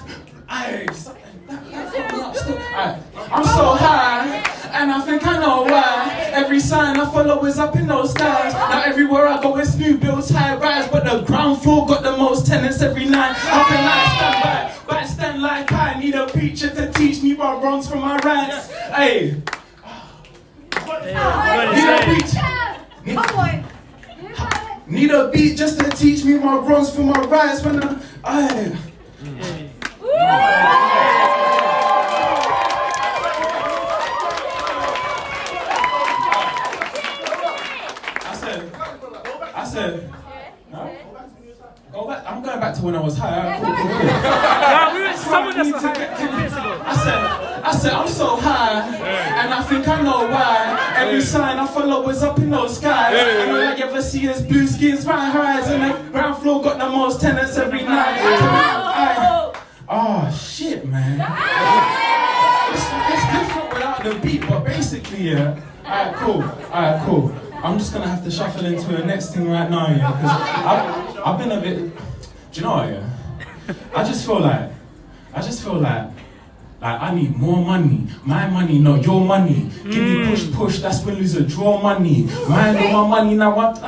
I'm so high, and I think I know why. Every sign I follow is up in those skies. Now everywhere I go it's new builds, high rise, but the ground floor got the most tenants every night. How can I stand by stand like I need a preacher to teach me my wrongs from my rights? Hey, need a preacher. Need a beat just to teach me my wrongs for my rights when I said, go back. I'm going back to when I was high. I said, I'm so high, and I think I know why. Every sign I follow is up in those skies. And all I ever see is blue skins, right horizon, and the ground floor got the most tenants every night. Oh shit, man. It's different without the beat, but basically, yeah. Alright, cool. I'm just gonna have to shuffle into the next thing right now, yeah, because I've been a bit. Do you know what, yeah? I just feel like I need more money. My money, not your money. Give me push, that's when Lza draw money. Mine or my money, now what?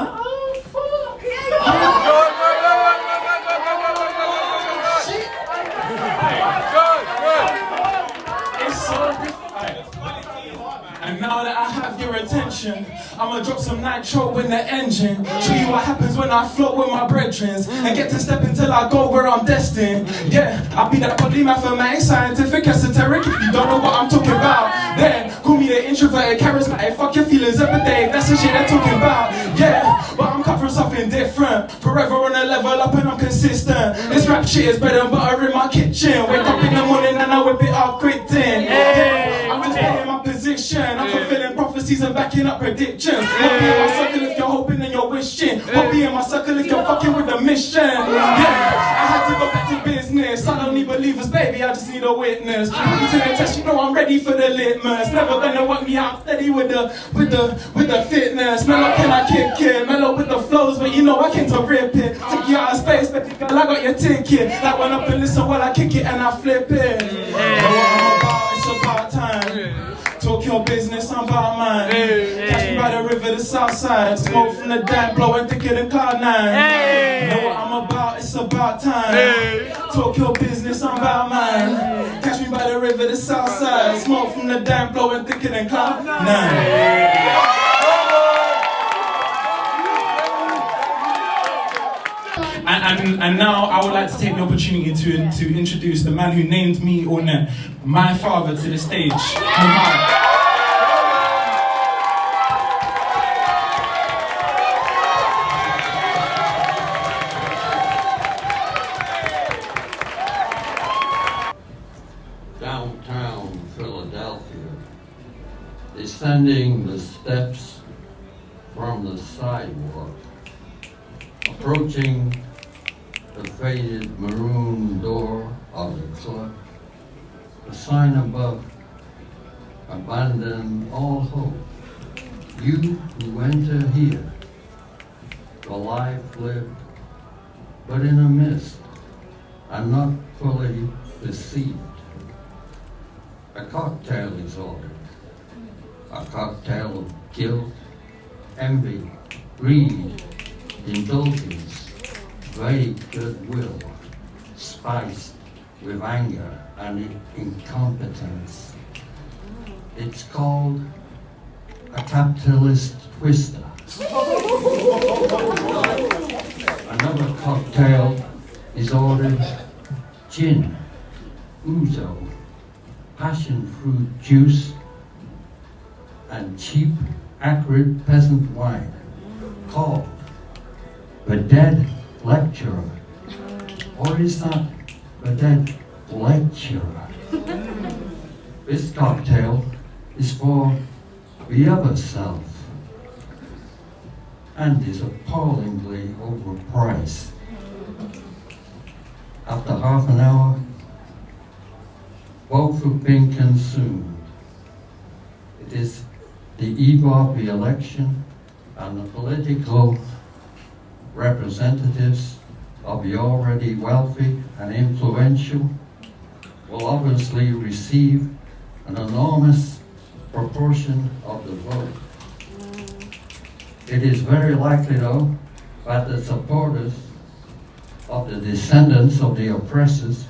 And now that I have your attention, I'ma drop some nitro in the engine. Show you what happens when I float with my brethren and get to step until I go where I'm destined. Yeah, I'll be that body mathematic, scientific, esoteric. If you don't know what I'm talking about, then call me the introverted, charismatic. Fuck your feelings every day, that's the shit they're talking about. Yeah, but I'm cut from something different. Forever on a level up and I'm consistent. This rap shit is bread and butter in my kitchen. Wake up in the morning and I whip it up quick then. Yeah, I'm just playing my position. I'm fulfilling prophecies and backing up predictions. Hope be in my circle if you're hoping and you're wishing. Hope be in my circle if you're fucking with the mission. Yeah, I had to go back to business. I don't need believers, baby, I just need a witness. Put me to the test, you know I'm ready for the litmus. Never gonna work me out steady with the fitness. Mellow, can I kick it? Mellow with the flows, but you know I came to rip it. Take you out of space, baby girl, I got your ticket. Like one up and listen while I kick it and I flip it. Know what I'm about, it's about time. Talk your business, I'm about mine. Catch me by the river, the south side. Smoke from the dam, blowing thicker than Cloud9. Know what I'm about, it's about time. Talk your business, I'm about mine. Catch me by the river, the south side. Smoke from the dam, blowing thicker than Cloud9. And now I would like to take the opportunity to introduce the man who named me Ornette, my father, to the stage. Muhul. Downtown Philadelphia, descending the steps from the sidewalk, approaching the faded maroon door of the club, the sign above, abandon all hope. You who enter here, the life lived, but in a mist, and not fully deceived. A cocktail is ordered, a cocktail of guilt, envy, greed, indulgence, vague goodwill, spiced with anger and incompetence. It's called a capitalist twister. Another cocktail is ordered: gin, ouzo, passion fruit juice, and cheap, acrid peasant wine called the dead lecturer. Or is that the dead lecturer? This cocktail is for the other self and is appallingly overpriced. After half an hour, both have been consumed. It is the eve of the election, and the political representatives of the already wealthy and influential will obviously receive an enormous proportion of the vote. It is very likely, though, that the supporters of the descendants of the oppressors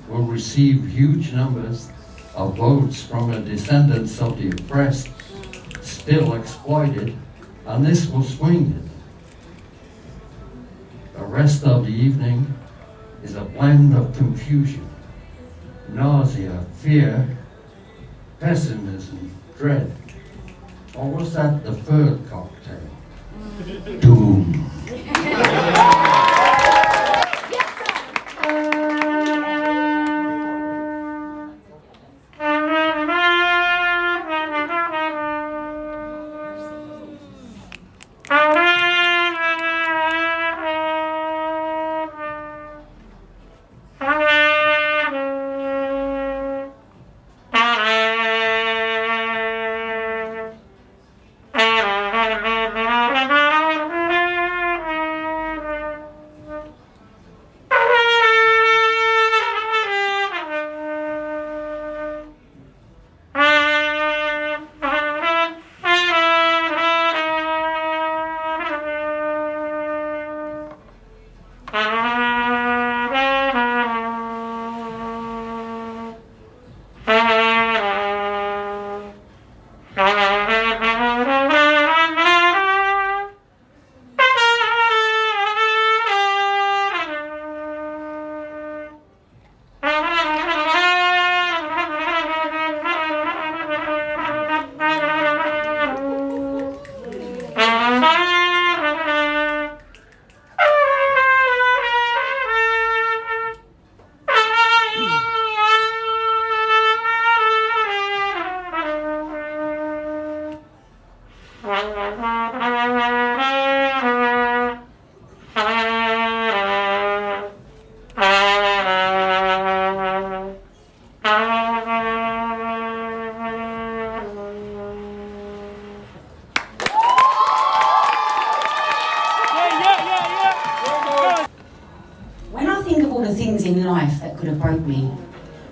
will receive huge numbers of votes from the descendants of the oppressed, still exploited, and this will swing it. rest of the evening is a blend of confusion, nausea, fear, pessimism, dread. Or was that the third cocktail? Doom.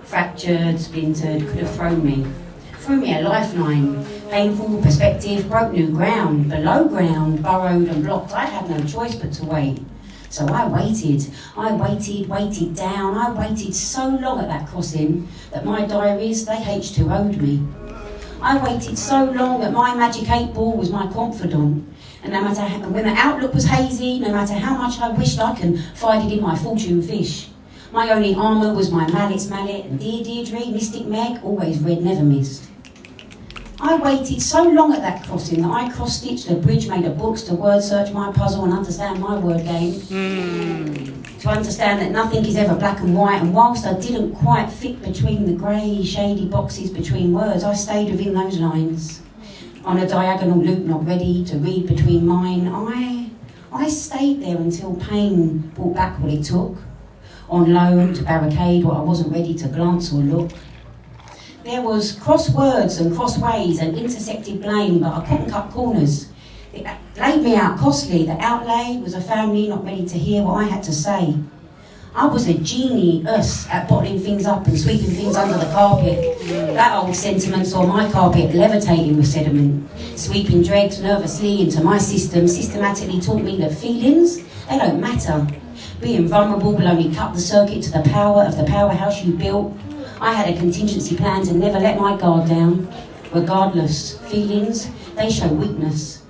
Fractured, splintered, could have thrown me a lifeline, painful perspective, broke new ground, below ground, burrowed and blocked. I had no choice but to wait. So I waited down. I waited so long at that crossing that my diaries, they H2O'd me. I waited so long that my magic 8 ball was my confidant. And no matter how, when the outlook was hazy, no matter how much I wished I confided in my fortune fish. My only armour was my mallet's mallet, and dear Deirdre, Mystic Meg, always red, never missed. I waited so long at that crossing that I cross-stitched a bridge made of books to word search my puzzle and understand my word game. To understand that nothing is ever black and white, and whilst I didn't quite fit between the grey, shady boxes between words, I stayed within those lines. On a diagonal loop not ready to read between mine, I stayed there until pain brought back what it took. On loan to barricade what I wasn't ready to glance or look. There was cross words and cross ways and intersected blame, but I couldn't cut corners. It laid me out costly. The outlay was a family not ready to hear what I had to say. I was a genie, at bottling things up and sweeping things under the carpet. That old sentiment saw my carpet levitating with sediment. Sweeping dregs nervously into my system systematically taught me that feelings, they don't matter. Being vulnerable will only cut the circuit to the power of the powerhouse you built. I had a contingency plan to never let my guard down. Regardless, feelings, they show weakness.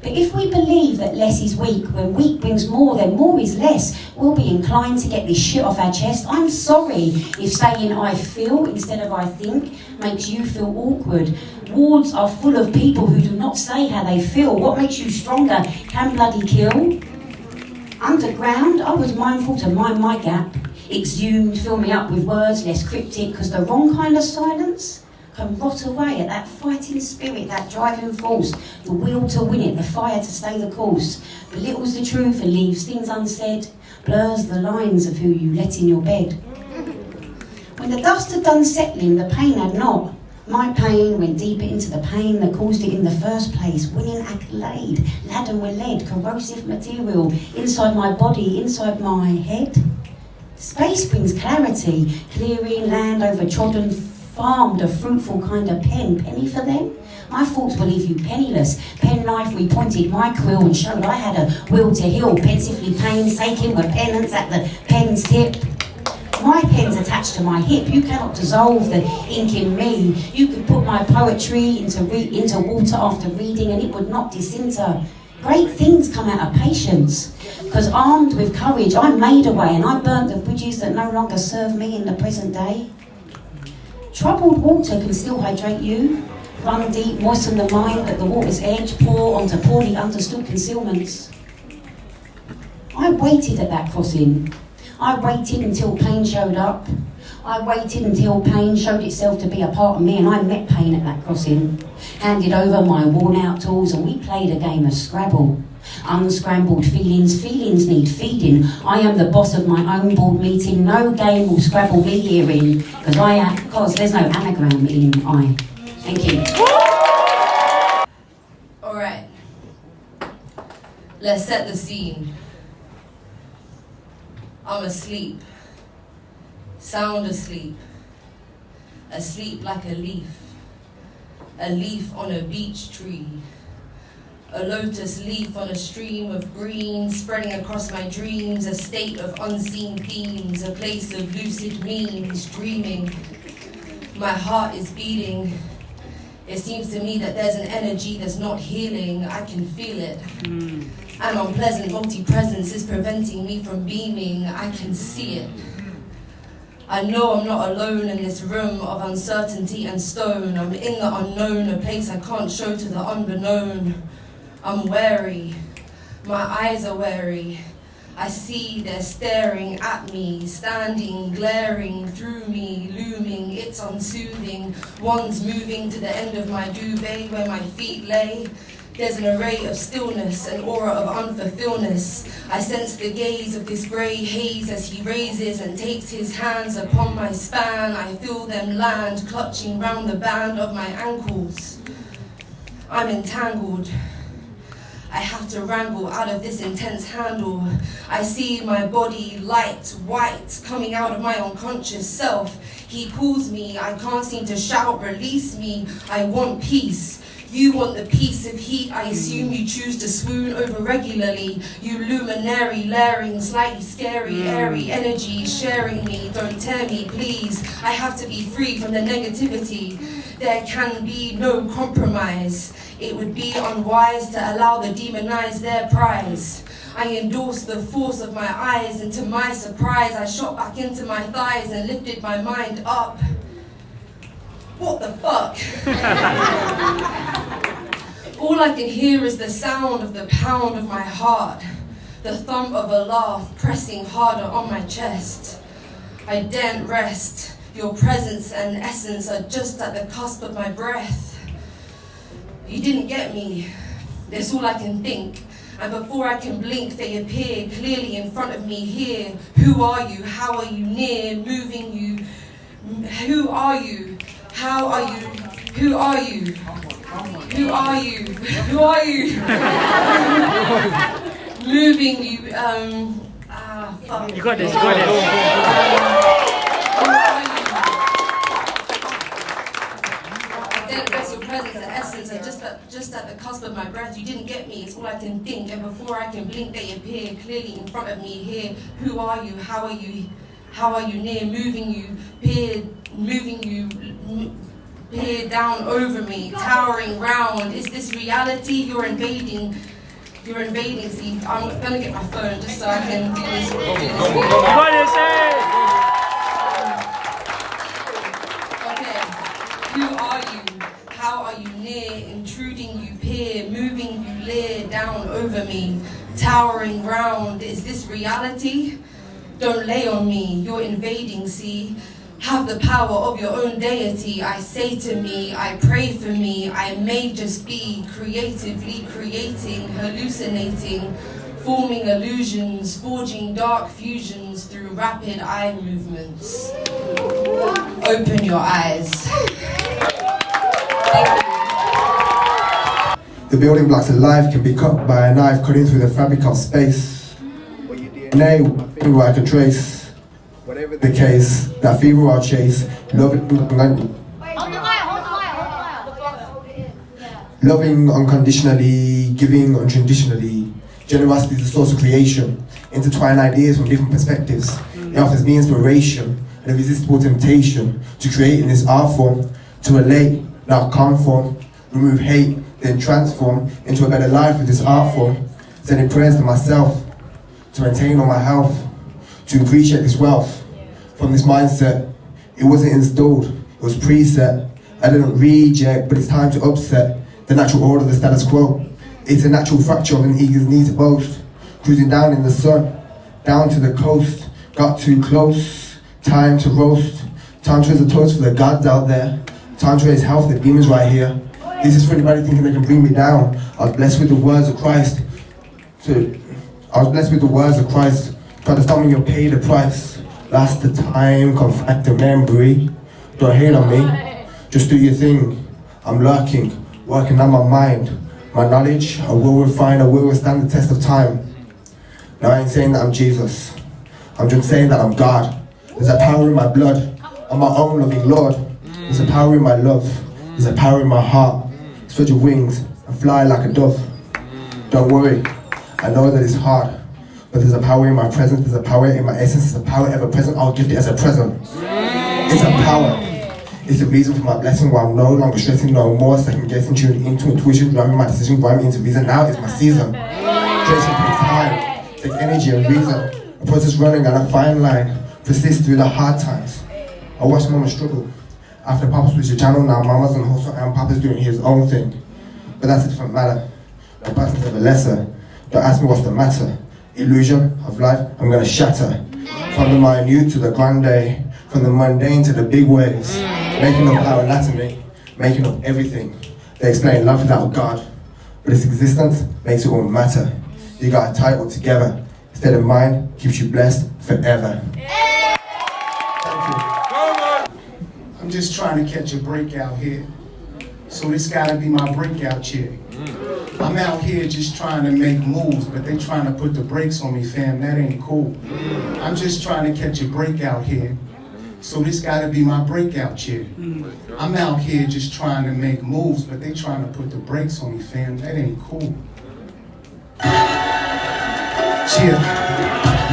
But if we believe that less is weak, when weak brings more, then more is less, we'll be inclined to get this shit off our chest. I'm sorry if saying I feel instead of I think makes you feel awkward. Wards are full of people who do not say how they feel. What makes you stronger can bloody kill. Underground, I was mindful to mind my gap. Exhumed, fill me up with words less cryptic, because the wrong kind of silence can rot away at that fighting spirit, that driving force, the will to win it, the fire to stay the course, belittles the truth and leaves things unsaid, blurs the lines of who you let in your bed. When the dust had done settling, the pain had not. My pain went deeper into the pain that caused it in the first place. Winning accolade, laden with lead, corrosive material inside my body, inside my head. Space brings clarity, clearing land over trodden, farmed a fruitful kind of pen. Penny for them? My thoughts will leave you penniless. Penknife repointed my quill and showed I had a will to heal. Pensively painstaking with penance at the pen's tip. My pen's attached to my hip. You cannot dissolve the ink in me. You could put my poetry into water after reading and it would not disintegrate. Great things come out of patience. Because armed with courage, I made a way and I burnt the bridges that no longer serve me in the present day. Troubled water can still hydrate you. Run deep, moisten the mind at the water's edge, pour onto poorly understood concealments. I waited at that crossing. I waited until pain showed up. I waited until pain showed itself to be a part of me, and I met pain at that crossing. Handed over my worn-out tools and we played a game of Scrabble. Unscrambled feelings, feelings need feeding. I am the boss of my own board meeting. No game will Scrabble me herein, because there's no anagram in I. Thank you. Alright. Let's set the scene. I'm asleep. Sound asleep. Asleep like a leaf. A leaf on a beech tree. A lotus leaf on a stream of green, spreading across my dreams, a state of unseen themes, a place of lucid memes, dreaming. My heart is beating. It seems to me that there's an energy that's not healing. I can feel it. An unpleasant multi-presence is preventing me from beaming. I can see it. I know I'm not alone in this room of uncertainty and stone. I'm in the unknown, a place I can't show to the unbeknown. I'm wary. My eyes are wary. I see they're staring at me, standing, glaring through me, looming, it's unsoothing. One's moving to the end of my duvet where my feet lay. There's an array of stillness, an aura of unfulfillness. I sense the gaze of this grey haze as he raises and takes his hands upon my span. I feel them land, clutching round the band of my ankles. I'm entangled. I have to wrangle out of this intense handle. I see my body light, white, coming out of my unconscious self. He pulls me, I can't seem to shout, release me. I want peace. You want the peace of heat, I assume you choose to swoon over regularly. You luminary, layering, slightly scary, airy energy, sharing me. Don't tear me, please. I have to be free from the negativity. There can be no compromise. It would be unwise to allow the demonized their prize. I endorsed the force of my eyes, and to my surprise, I shot back into my thighs and lifted my mind up. What the fuck? All I can hear is the sound of the pound of my heart, the thump of a laugh pressing harder on my chest. I daren't rest. Your presence and essence are just at the cusp of my breath. You didn't get me. That's all I can think. And before I can blink, they appear clearly in front of me here. Who are you? How are you near? Moving you. Who are you? How are you? Who are you? Who are you? Who are you? Moving you. Fuck. You got this. You got this. Presence and essence are just at the cusp of my breath. You didn't get me, it's all I can think. And before I can blink, they appear clearly in front of me here. Who are you? How are you? How are you near? Moving you, peer down over me, towering round. Is this reality? You're invading. See, I'm gonna get my phone just so I can do this. Okay. Who are you? How are you near? Intruding you peer, moving you leer down over me, towering round. Is this reality? Don't lay on me, you're invading, see? Have the power of your own deity. I say to me, I pray for me. I may just be creatively creating, hallucinating, forming illusions, forging dark fusions through rapid eye movements. Open your eyes. The building blocks of life can be cut by a knife cutting through the fabric of space. DNA, finger I can trace. Whatever the case, that fever I'll chase. Loving unconditionally, giving unconditionally. Generosity is the source of creation. Intertwine ideas from different perspectives. It offers me inspiration and a resistible temptation to create in this art form, to relate, not conform, remove hate, then transform into a better life with this art form. Sending prayers to myself, to maintain all my health, to appreciate this wealth. From this mindset, it wasn't installed, it was preset. I didn't reject, but it's time to upset the natural order of the status quo. It's a natural fracture of an ego's need to boast. Cruising down in the sun, down to the coast, got too close, time to roast. Time to raise a toast for the gods out there. Time to raise health, the demons right here. This is for anybody thinking they can bring me down. I was blessed with the words of Christ. Try to stop me, you'll pay the price. Last the time, come back to memory. Don't hate on me, just do your thing. I'm lurking, working on my mind. My knowledge, I will refine, I will withstand the test of time. Now I ain't saying that I'm Jesus. I'm just saying that I'm God. There's a power in my blood. I'm my own loving Lord. There's a power in my love. There's a power in my heart. Spread your wings and fly like a dove. Don't worry, I know that it's hard, but there's a power in my presence, there's a power in my essence, there's a power ever present, I'll gift it as a present. It's a power. It's the reason for my blessing while I'm no longer stressing, no more second guessing, tuning into intuition, driving my decision, driving into reason. Now is my season. Creation takes time, takes energy and reason. A process running on a fine line, persist through the hard times. I watch mama struggle. After Papa switched the channel, now mama's on hustle and Papa's doing his own thing. But that's a different matter. The person's ever lesser. Don't ask me what's the matter. Illusion of life, I'm gonna shatter. From the minute to the grande, from the mundane to the big waves. Making up our anatomy, making up everything. They explain love without God, but its existence makes it all matter. You got a title together. State of mind keeps you blessed forever. I'm just trying to catch a break out here. So this gotta be my breakout chick. I'm out here just trying to make moves, but they trying to put the brakes on me, fam. That ain't cool. I'm just trying to catch a break out here. So this gotta be my breakout chick. I'm out here just trying to make moves, but they trying to put the brakes on me, fam. That ain't cool. Chill.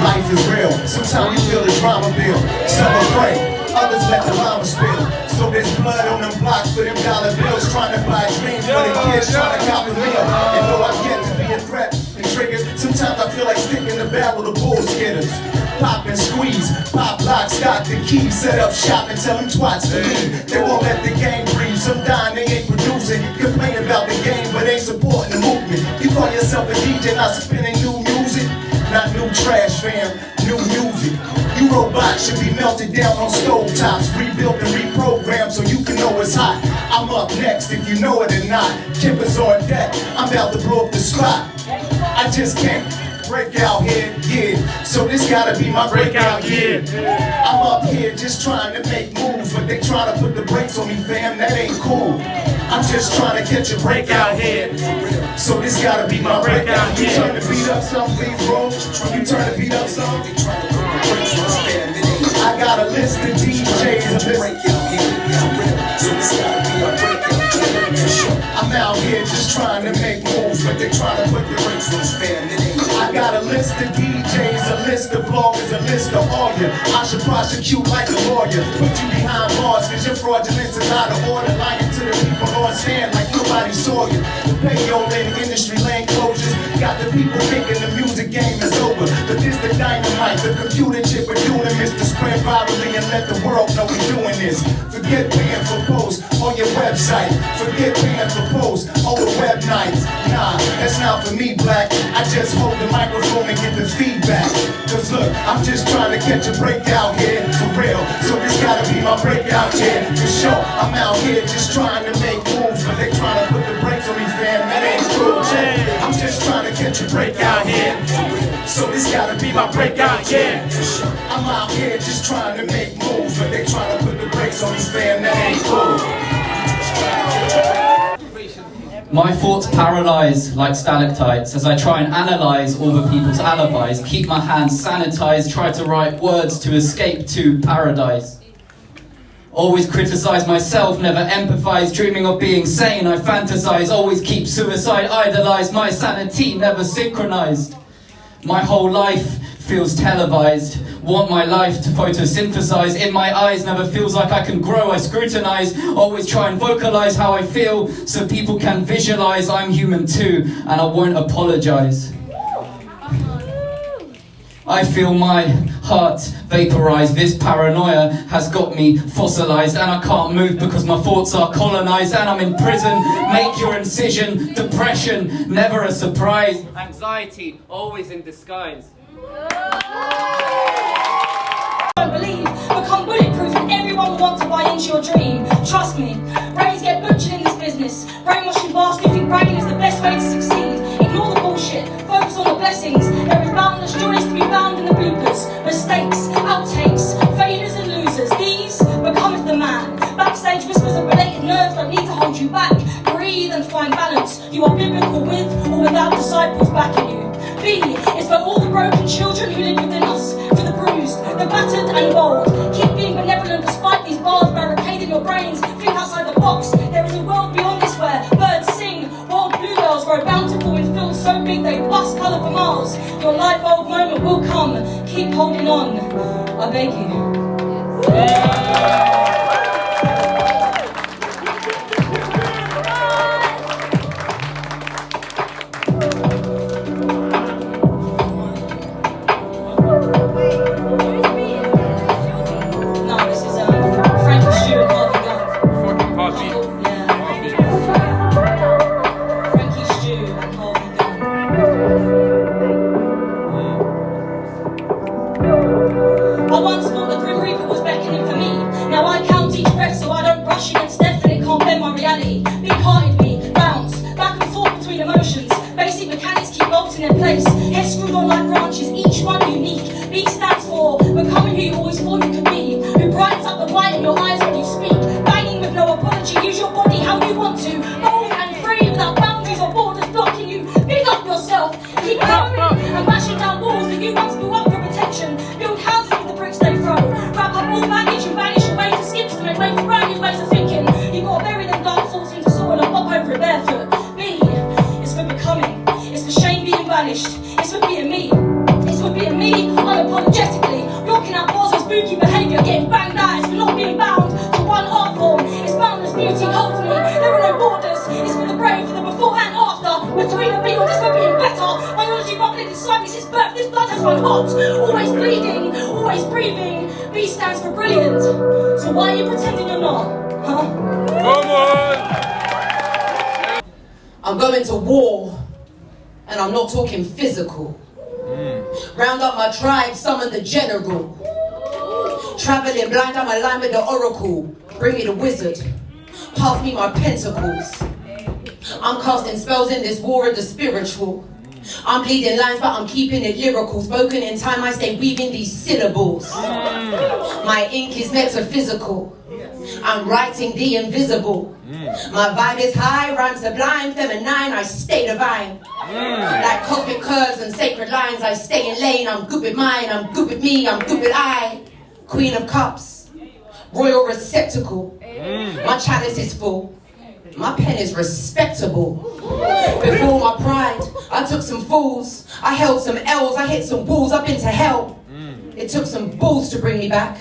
Life is real. Sometimes you feel the drama build. Some are pray. Others let the llama spill. So there's blood on them blocks for them dollar bills. Trying to buy dreams for the kids, trying to cop a meal. And though I get to be a threat and triggered, sometimes I feel like sticking the barrel to bullshitters. Pop and squeeze, pop lock, stock the keys, set up shop and tell them twats to leave. They won't let the game breathe, some dying they ain't producing. Complain about the game but ain't supporting the movement. You call yourself a DJ, not spinning new music. Not new trash, fam, new music. You robots should be melted down on stove tops, rebuilt and reprogrammed so you can know it's hot. I'm up next if you know it or not. Kimba's on deck, I'm about to blow up the spot. I just can't break out here, yeah. So this gotta be my breakout year. I'm up here just trying to make moves, but they trying to put the brakes on me, fam, that ain't cool. I'm just trying to catch a break out here. So this gotta be my breakout year. You turn the beat up some, please, bro. You turn the beat up some. I got a list of DJs. I'm out here just trying to make moves, but they trying to put the brakes on this fam. I got a list of DJs, a list of bloggers, a list of all you. I should prosecute like a lawyer. Put you behind bars, cause your fraudulence is out of order. Lying to the people on stand like nobody saw you. The payola in the industry, land closures. Got the people thinking the music game is over. But this the dynamite, the computer chip we're doing is to spread virally and let the world know we're doing this. Forget paying for posts on your website. Forget paying for posts on the web nights. Nah, that's not for me, black. I just hold the microphone and get the feedback. Cause look, I'm just trying to catch a break out here, for real. So this gotta be my breakout year, for sure. I'm out here just trying to make moves, but they trying to put the brakes on me, fam. That ain't cool, yeah. I'm just trying to catch a break out here, for real. So this gotta be my breakout year. I'm out here just trying to make moves, but they trying to put the brakes on me, fam. That ain't cool. My thoughts paralyze like stalactites as I try and analyze all the people's alibis, keep my hands sanitized, try to write words to escape to paradise. Always criticize myself, never empathize, dreaming of being sane, I fantasize, always keep suicide, idolize, my sanity never synchronized. My whole life feels televised. Want my life to photosynthesize. In my eyes never feels like I can grow. I scrutinize, always try and vocalize how I feel so people can visualize I'm human too, and I won't apologize. I feel my heart vaporized. This paranoia has got me fossilized, and I can't move because my thoughts are colonized, and I'm in prison. Make your incision. Depression, never a surprise. Anxiety, always in disguise. Don't believe, become bulletproof, and everyone will want to buy into your dream. Trust me, brains get butchered in this business. Brainwashing bastards who think bragging is the best way to succeed. Ignore the bullshit, focus on the blessings. There is boundless joys to be found in the bloopers, mistakes, outtakes, failures and losers. These becometh the man. Backstage whispers of related nerves don't need to hold you back. Breathe and find balance. You are biblical with or without disciples backing you. B is for all the broken children who live within us. For the bruised, the battered and bold. Keep being benevolent despite these bars barricading your brains. Think outside the box. There is a world beyond this where birds sing, wild bluebells grow bountiful in fields so big they bust colour for miles. Your light bulb moment will come. Keep holding on. I beg you. I'm going to war, and I'm not talking physical. Round up my tribe, summon the general. Traveling blind, I'm aligned with the oracle. Bring me the wizard, pass me my pentacles. I'm casting spells in this war of the spiritual. I'm bleeding lines, but I'm keeping it lyrical. Spoken in time, I stay weaving these syllables. My ink is metaphysical. I'm writing the invisible. My vibe is high, rhyme sublime, feminine, I stay divine. Like cosmic curves and sacred lines, I stay in lane. I'm good with mine, I'm good with me, I'm good with I. Queen of cups, royal receptacle. My chalice is full, my pen is respectable. Before my pride, I took some fools. I held some L's, I hit some walls, I've been to hell. It took some balls to bring me back.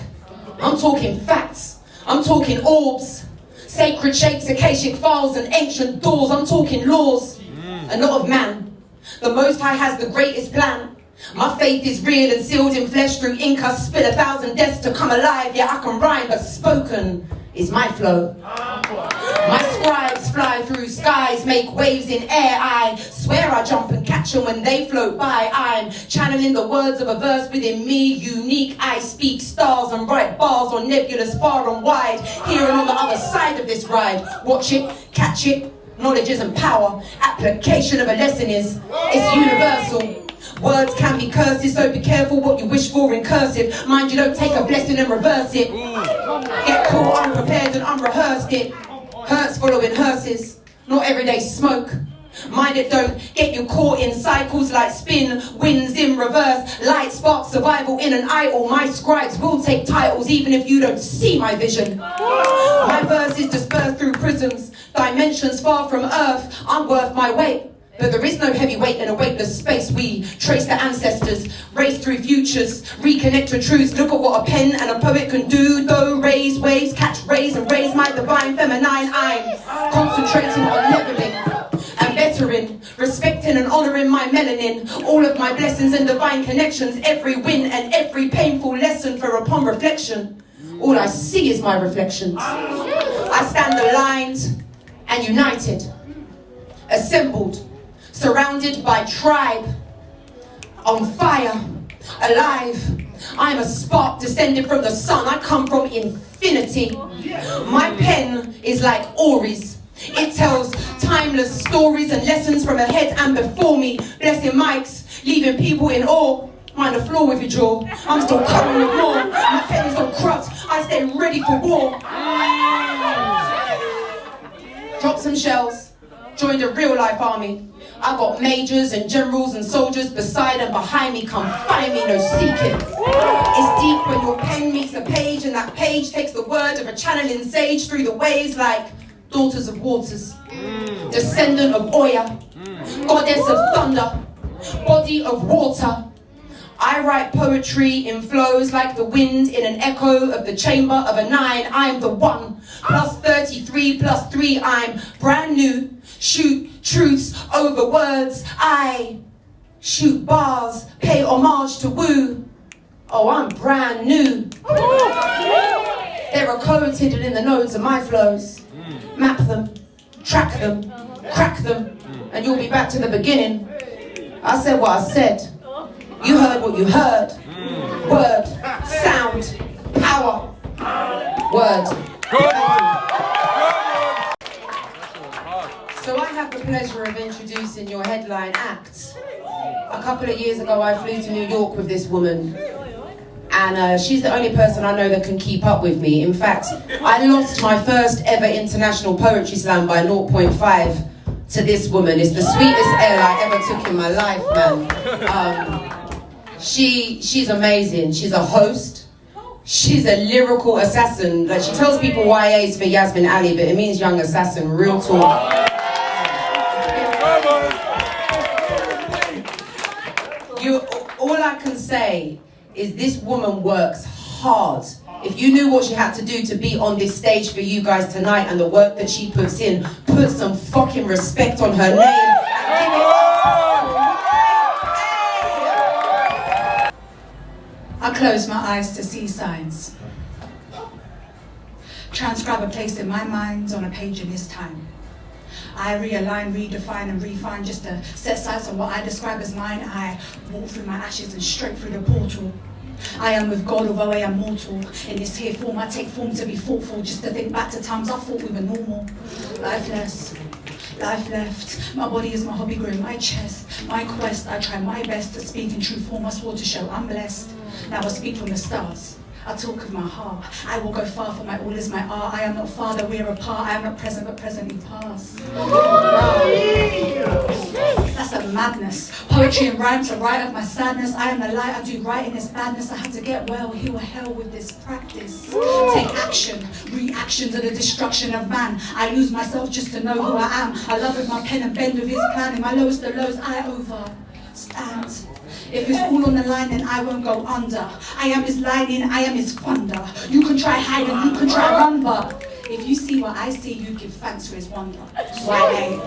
I'm talking facts, I'm talking orbs. Sacred shapes, akashic files and ancient doors. I'm talking laws, and not of man. The Most High has the greatest plan. My faith is real and sealed in flesh. Through ink I spit 1,000 deaths to come alive. Yeah, I can rhyme, but spoken is my flow. My scribes fly through skies, make waves in air. I swear I jump and catch them when they float by. I'm channeling the words of a verse within me. Unique, I speak stars and write bars on nebulous far and wide. Here and on the other side of this ride. Watch it, catch it, knowledge isn't power. Application of a lesson is, it's universal. Words can be curses, so be careful what you wish for in cursive. Mind you don't take a blessing and reverse it. Get caught unprepared and unrehearsed it. Hurts following hearses, not everyday smoke. Mind it don't get you caught in cycles like spin, winds in reverse. Light sparks survival in an idol. My scribes will take titles even if you don't see my vision. My verse is dispersed through prisms, dimensions far from earth. I'm worth my weight. But there is no heavyweight in a weightless space. We trace the ancestors, race through futures, reconnect to truths. Look at what a pen and a poet can do. Though raise waves, catch rays and raise my divine feminine. I'm concentrating on leveling and bettering, respecting and honouring my melanin. All of my blessings and divine connections. Every win and every painful lesson, for upon reflection, all I see is my reflections. I stand aligned and united, assembled, surrounded by tribe, on fire, alive. I'm a spark descended from the sun. I come from infinity. My pen is like Ori's. It tells timeless stories and lessons from ahead and before me. Blessing mics, leaving people in awe. Mind the floor with your jaw. I'm still coming with more. My pen is on crutch. I stay ready for war. Drop some shells. Joined a real life army. I got majors and generals and soldiers beside and behind me. Come find me, no seeking. It's deep when your pen meets the page, and that page takes the word of a channeling sage through the waves like daughters of waters, descendant of Oya, goddess of thunder, body of water. I write poetry in flows like the wind in an echo of the chamber of a 9. I'm the 1 plus 33 plus 3. I'm brand new. Shoot truths over words. I shoot bars, pay homage to woo. Oh, I'm brand new. There are codes hidden in the nodes of my flows. Map them, track them, crack them, and you'll be back to the beginning. I said what I said. You heard what you heard. Word, sound, power. Word. So I have the pleasure of introducing your headline act. A couple of years ago I flew to New York with this woman, and she's the only person I know that can keep up with me. In fact, I lost my first ever international poetry slam by 0.5 to this woman. It's the sweetest L I ever took in my life, man. She's amazing. She's a host. She's a lyrical assassin. Like, she tells people YA is for Yasmin Ali, but it means young assassin, real talk. All I can say is this woman works hard. If you knew what she had to do to be on this stage for you guys tonight and the work that she puts in, put some fucking respect on her name. I close my eyes to see signs. Transcribe a place in my mind on a page in this time. I realign, redefine and refine just to set sights on what I describe as mine. I walk through my ashes and straight through the portal. I am with God, although I am mortal. In this here form, I take form to be thoughtful, just to think back to times I thought we were normal. Lifeless, life left. My body is my hobby, growing my chest. My quest, I try my best to speak in true form. I swore to show I'm blessed. Now I speak from the stars. I talk of my heart. I will go far, for my all is my art. I am not father, we are apart. I am not present, but presently past. That's a madness. Poetry and rhyme to write of my sadness. I am the light, I do right in this badness. I had to get well, heal hell with this practice. Take action, reaction to the destruction of man. I lose myself just to know who I am. I love with my pen and bend with his plan. In my lowest of lows, I overstand. If it's all on the line, then I won't go under. I am his lightning, I am his thunder. You can try hide and you can try run, but if you see what I see, you give thanks for his wonder. Y.A.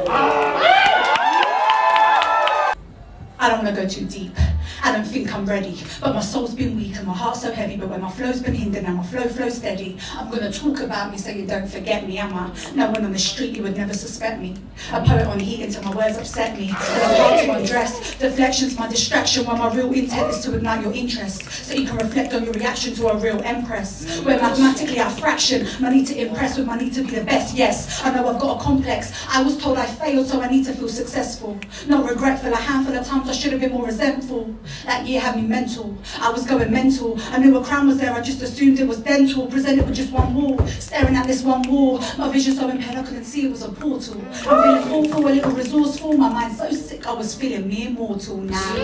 I don't want to go too deep. I don't think I'm ready, but my soul's been weak and my heart's so heavy. But when my flow's been hindered, now my flows steady. I'm gonna talk about me so you don't forget me. Am I? No one on the street, you would never suspect me. A poet on heat until my words upset me. But I'm hard to undress. Deflection's my distraction, while my real intent is to ignite your interest, so you can reflect on your reaction to a real empress. Where mathematically I fraction my need to impress with my need to be the best. Yes, I know I've got a complex. I was told I failed, so I need to feel successful. Not regretful. A handful of times I should have been more resentful. That year had me mental. I was going mental. I knew a crown was there, I just assumed it was dental. Presented with just one wall, staring at this one wall. My vision so impaired I couldn't see it was a portal. I'm feeling thoughtful, a little resourceful. My mind so sick I was feeling me immortal now.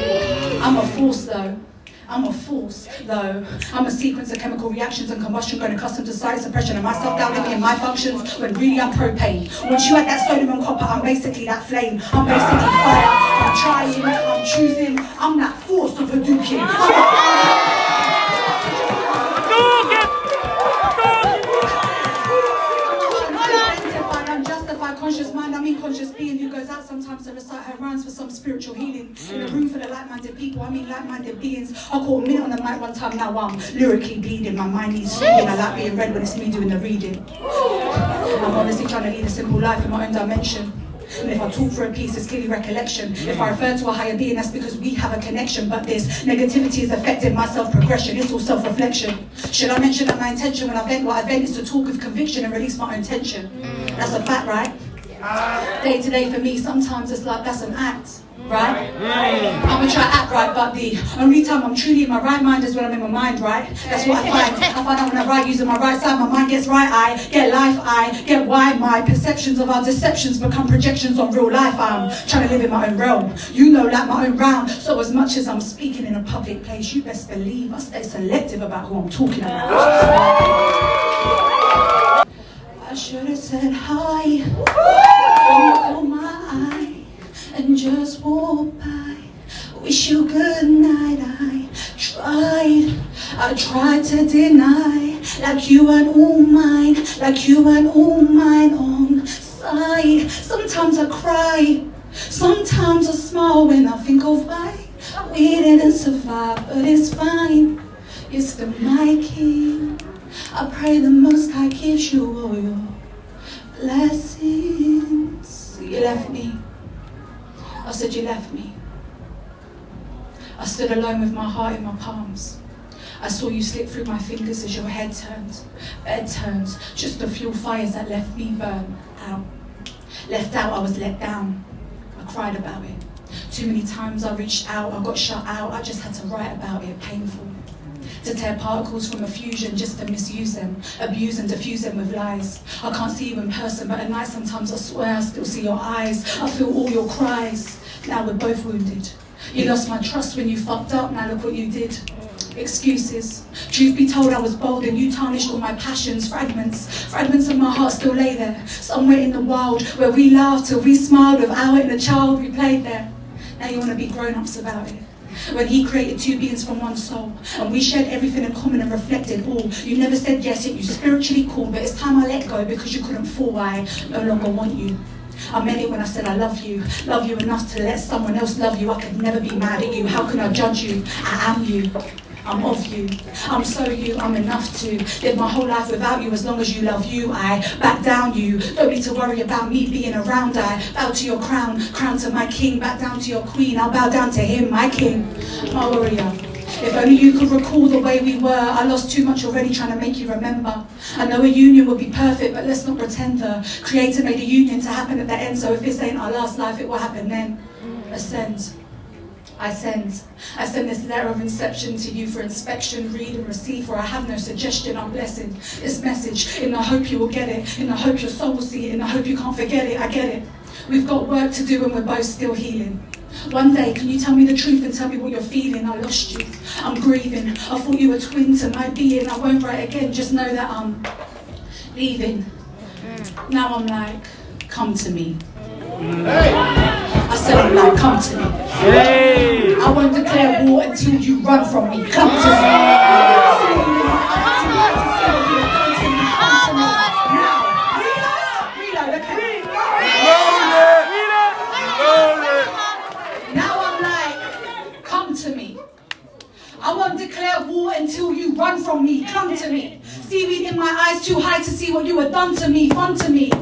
I'm a force though. I'm a force, though. I'm a sequence of chemical reactions and combustion grown accustomed to site suppression and myself down limiting my functions when really I'm propane. Once you add that sodium and copper, I'm basically that flame. I'm basically fire. I'm trying, I'm choosing. I'm that force of Hadouken. Conscious mind, I'm conscious being who goes out sometimes to recite her rhymes for some spiritual healing. In a room full of like-minded people, I mean like-minded beings. I caught a minute on the mic one time, now I'm lyrically bleeding. My mind needs feeding, I like being read when it's me doing the reading. I'm honestly trying to lead a simple life in my own dimension. And if I talk for a piece, it's clearly recollection. If I refer to a higher being, that's because we have a connection. But this negativity is affecting my self-progression. It's all self-reflection. Should I mention that my intention when I vent what I vent is to talk with conviction and release my own tension? That's a fact, right? Day to day for me, sometimes it's like that's an act, right? I'm gonna try to act right, but the only time I'm truly in my right mind is when I'm in my mind, right? That's what I find. I find out when I write using my right side, my mind gets right, I get life, I get why my perceptions of our deceptions become projections on real life. I'm trying to live in my own realm, you know, like my own round. So as much as I'm speaking in a public place, you best believe I stay selective about who I'm talking about. I should have said hi, caught my eye, and just walk by. Wish you good night. I tried to deny, like you weren't all mine, like you weren't all mine on side. Sometimes I cry, sometimes I smile when I think of why we didn't survive, but it's fine. You're still my king. I pray the Most High gives you all your blessings. You left me. I said you left me. I stood alone with my heart in my palms. I saw you slip through my fingers as your head turned. Bed turns, just the fuel fires that left me burn out. Left out, I was let down. I cried about it. Too many times I reached out, I got shut out. I just had to write about it, painful. To tear particles from a fusion just to misuse them, abuse and diffuse them with lies. I can't see you in person, but at night sometimes I swear I still see your eyes. I feel all your cries. Now we're both wounded. You lost my trust when you fucked up, now look what you did. Excuses. Truth be told, I was bold and you tarnished all my passions. Fragments of my heart still lay there, somewhere in the wild, where we laughed till we smiled with our inner child we played there. Now you want to be grown-ups about it. When he created two beings from one soul, and we shared everything in common and reflected all. You never said yes, yet you spiritually called, but it's time I let go because you couldn't fall. I no longer want you. I meant it when I said I love you enough to let someone else love you. I could never be mad at you. How can I judge you? I am you. I'm of you. I'm so you. I'm enough to live my whole life without you. As long as you love you, I back down you. Don't need to worry about me being around. I bow to your crown to my king. Back down to your queen. I'll bow down to him, my king, my warrior. If only you could recall the way we were. I lost too much already trying to make you remember. I know a union would be perfect, but let's not pretend the Creator made a union to happen at the end. So if this ain't our last life, it will happen then. Ascend. I send this letter of inception to you for inspection, read and receive, for I have no suggestion. I'm blessing this message in the hope you will get it, in the hope your soul will see it, in the hope you can't forget it. I get it. We've got work to do and we're both still healing. One day, can you tell me the truth and tell me what you're feeling? I lost you. I'm grieving. I thought you were twin to my being. I won't write again. Just know that I'm leaving. Now I'm like, come to me. I said I'm like, come to me. I won't declare war until you run from me. Come to me. I won't declare war until you run from me. Come to me. Seaweed in my eyes too high to see what you have done to me. Fun to me.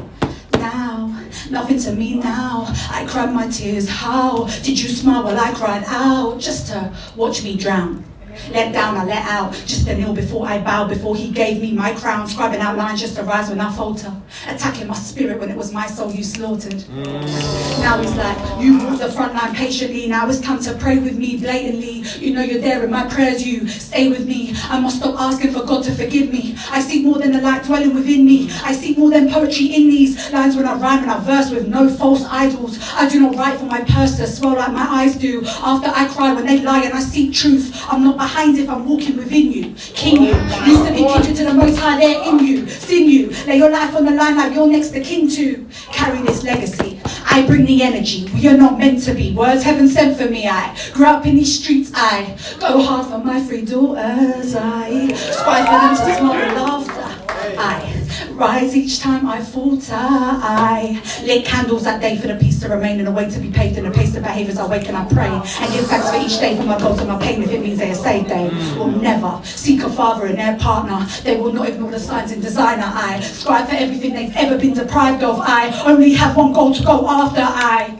Now, nothing to me now. I cried my tears. How did you smile while I cried out? Just to watch me drown. Let down, I let out. Just a kneel before I bow. Before he gave me my crown. Scribing out lines just to rise when I falter. Attacking my spirit when it was my soul you slaughtered. Now he's like, you walk the front line patiently. Now it's time to pray with me blatantly. You know you're there in my prayers. You stay with me. I must stop asking for God to forgive me. I seek more than the light dwelling within me. I seek more than poetry in these lines when I rhyme and I verse with no false idols. I do not write for my purse to swell like my eyes do. After I cry when they lie and I seek truth, I'm not behind if I'm walking within you. King you, used to be kindred to the most high there in you. Sin you, lay your life on the line like you're next to kin to. Carry this legacy, I bring the energy. We are not meant to be, words heaven sent for me. I grew up in these streets, I go hard for my free daughters. I strive for them to smile and laughter. I rise each time I falter. I lit candles that day for the peace to remain and a way to be paved and a pace of behaviours I wake and I pray and give thanks for each day for my goals and my pain if it means they are saved. They will never seek a father in their partner. They will not ignore the signs in designer. I strive for everything they've ever been deprived of. I only have one goal to go after. I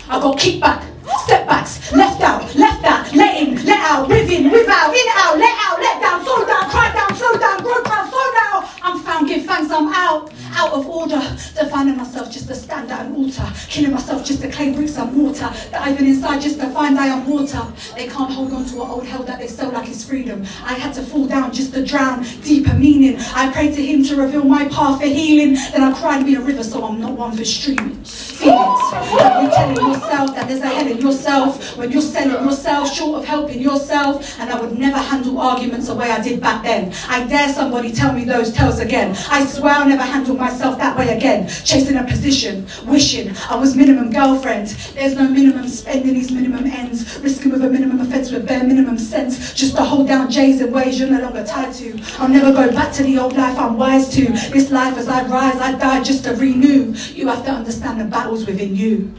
got kickback, setbacks, left out, let in, let out, within, without, in out, let down, slow down, cry down, slow down, grow down, slow down. I'm found, give thanks, I'm out of order, defining myself just to stand at an altar, killing myself just to claim bricks and mortar, diving inside just to find I am water. They can't hold on to an old hell that they sell like it's freedom. I had to fall down just to drown deeper meaning. I prayed to him to reveal my path for healing, then I cried me a river so I'm not one for streaming. Feelings, that you're telling yourself that there's a hell in yourself when you're selling yourself short of helping yourself, and I would never handle arguments the way I did back then. I dare somebody tell me those tales again. I swear I'll never handle myself that way again. Chasing a position, wishing I was minimum girlfriend. There's no minimum spending these minimum ends, risking with a minimum offence with bare minimum sense, just to hold down J's in ways you're no longer tied to. I'll never go back to the old life I'm wise to. This life as I rise, I die just to renew. You have to understand the battles within you.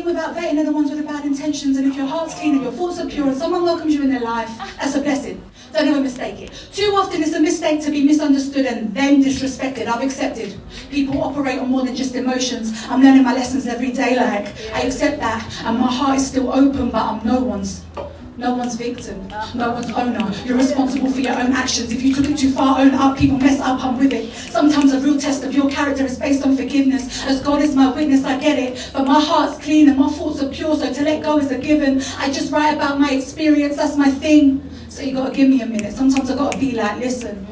Without vetting are the ones with the bad intentions, and if your heart's clean and your thoughts are pure and someone welcomes you in their life, that's a blessing. Don't ever mistake it. Too often it's a mistake to be misunderstood and then disrespected. I've accepted. People operate on more than just emotions. I'm learning my lessons every day, like I accept that, and my heart is still open, but I'm no one's victim, no one's owner. You're responsible for your own actions. If you took it too far, own up. People mess up, I'm with it. Sometimes a real test of your character is based on forgiveness. As God is my witness, I get it. But my heart's clean and my thoughts are pure, so to let go is a given. I just write about my experience, that's my thing. So you gotta give me a minute. Sometimes I gotta be like, listen,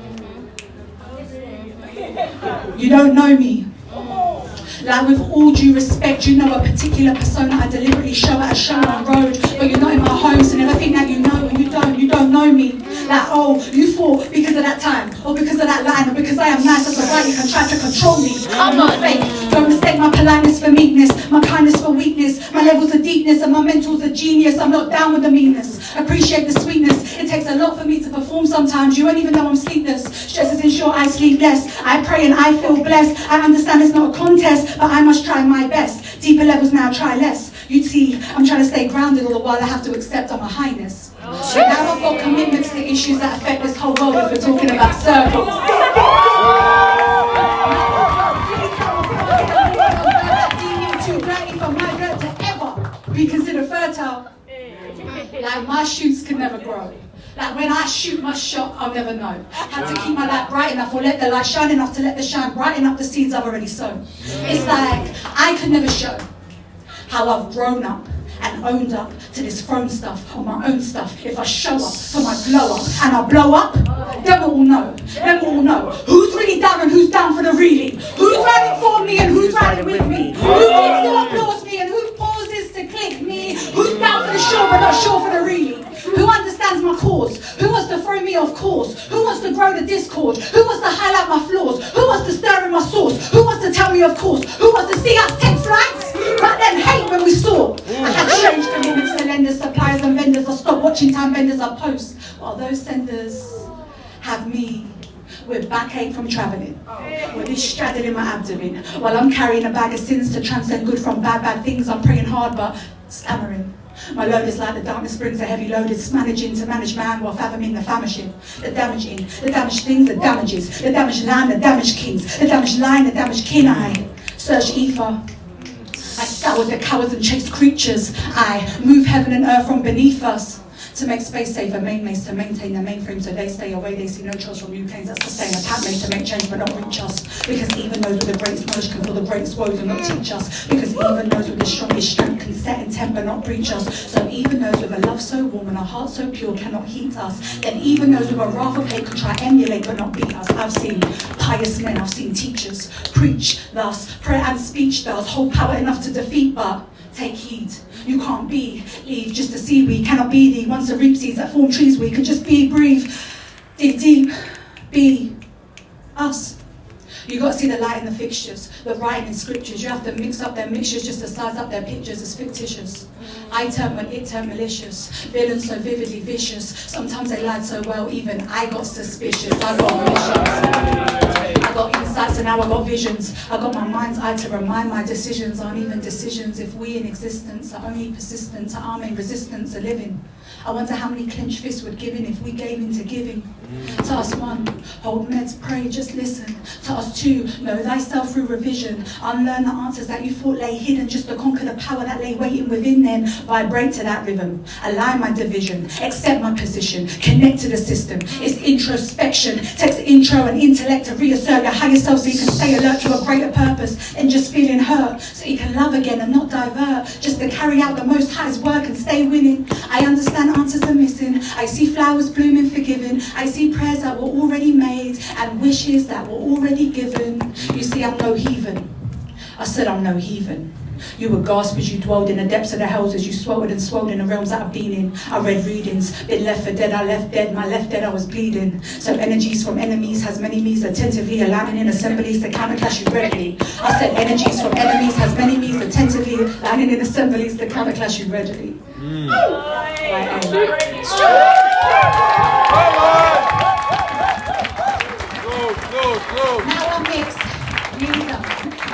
you don't know me. Like, with all due respect, you know a particular persona I deliberately show at a show on road, but you're not in my home, so never think that you know, and you don't know me. Like, oh, you thought because of that time, or because of that line, or because I am nice as a right, you can try to control me. I'm not fake. Don't mistake my politeness for meekness, my kindness for weakness, my levels of deepness and my mental's a genius. I'm not down with the meanness. Appreciate the sweetness. It takes a lot for me to perform sometimes. You won't even know I'm sleepless. Stress is ensure I sleep less. I pray and I feel blessed. I understand it's not a contest, but I must try my best. Deeper levels now, try less. You see, I'm trying to stay grounded all the while I have to accept I'm a highness. Now I've got commitments to issues that affect this whole world if we're talking about circles. Too dirty for my dirt to ever be considered fertile. Like, my shoots can never grow. Like, when I shoot my shot, I'll never know. Had to keep my light bright enough, or let the light shine enough to let the shine brighten up the seeds I've already sown. It's like, I could never show how I've grown up and owned up to this throne stuff on my own stuff. If I show up for my glow up and I blow up, then we'll all know. Then we'll all know who's really down and who's down for the really. Who's riding for me and who's riding with me. Who wants to applause me and who pauses to click me. Who's down for the show but not sure for the really. Who understands my cause? Who wants to throw me off course? Who wants to grow the discord? Who wants to highlight my flaws? Who wants to stir in my sauce? Who wants to tell me of course? Who wants to see us take flights? But then hate when we soar. I had strange commitments to lenders, suppliers and vendors. I stopped watching time vendors I post, while those senders have me with backache from travelling, with this straddle in my abdomen, while I'm carrying a bag of sins to transcend good from bad things. I'm praying hard but stammering. My load is like the darkness brings a heavy load. It's managing to manage man while fathoming the famishing. The damaging, the damaged things, the damages, the damaged land, the damaged kings, the damaged line, the damaged kin. I search ether. I scoured the cowards and chased creatures. I move heaven and earth from beneath us to make space safer, main mace to maintain the mainframe so they stay away. They see no trust from new planes that sustain attack made to make change but not reach us. Because even those with the greatest knowledge can feel the greatest woes and not teach us. Because even those with the strongest strength can set intent but not breach us. So even those with a love so warm and a heart so pure cannot heat us. Then even those with a wrath of hate can try emulate but not beat us. I've seen pious men, I've seen teachers preach thus, prayer and speech thus, hold power enough to defeat, but take heed. You can't be leave just to see we cannot be thee. Once to reap seeds that form trees, we can just be, breathe, dig deep, be us. You got to see the light in the fixtures, the writing in scriptures. You have to mix up their mixtures just to size up their pictures as fictitious. I turn when it turned malicious, villains so vividly vicious. Sometimes they lied so well, even I got suspicious. I got missions, I got insights and now I got visions. I got my mind's eye to remind my decisions aren't even decisions. If we in existence are only persistent to our main resistance are living. I wonder how many clenched fists would give in if we gave in to giving. Task 1, hold meds, pray, just listen. Task 2, know thyself through revision. Unlearn the answers that you thought lay hidden, just to conquer the power that lay waiting within. Then vibrate to that rhythm, align my division, accept my position, connect to the system. It's introspection, takes intro and intellect to reassert your higher self so you can stay alert to a greater purpose than just feeling hurt. So you can love again and not divert, just to carry out the most high's work and stay winning. I understand answers are missing. I see flowers blooming forgiven. I see prayers that were already made and wishes that were already given. You see, I'm no heathen. I said I'm no heathen. You were gasped as you dwelled in the depths of the hells as you swelled and swelled in the realms that I've been in. I read readings, been left for dead, I left dead, my left dead I was bleeding. So energies from enemies has many me's attentively aligning in assemblies to counterclash you readily. I said energies from enemies has many me's attentively aligning in assemblies to counterclash you readily. Now I'm mixed. Really up.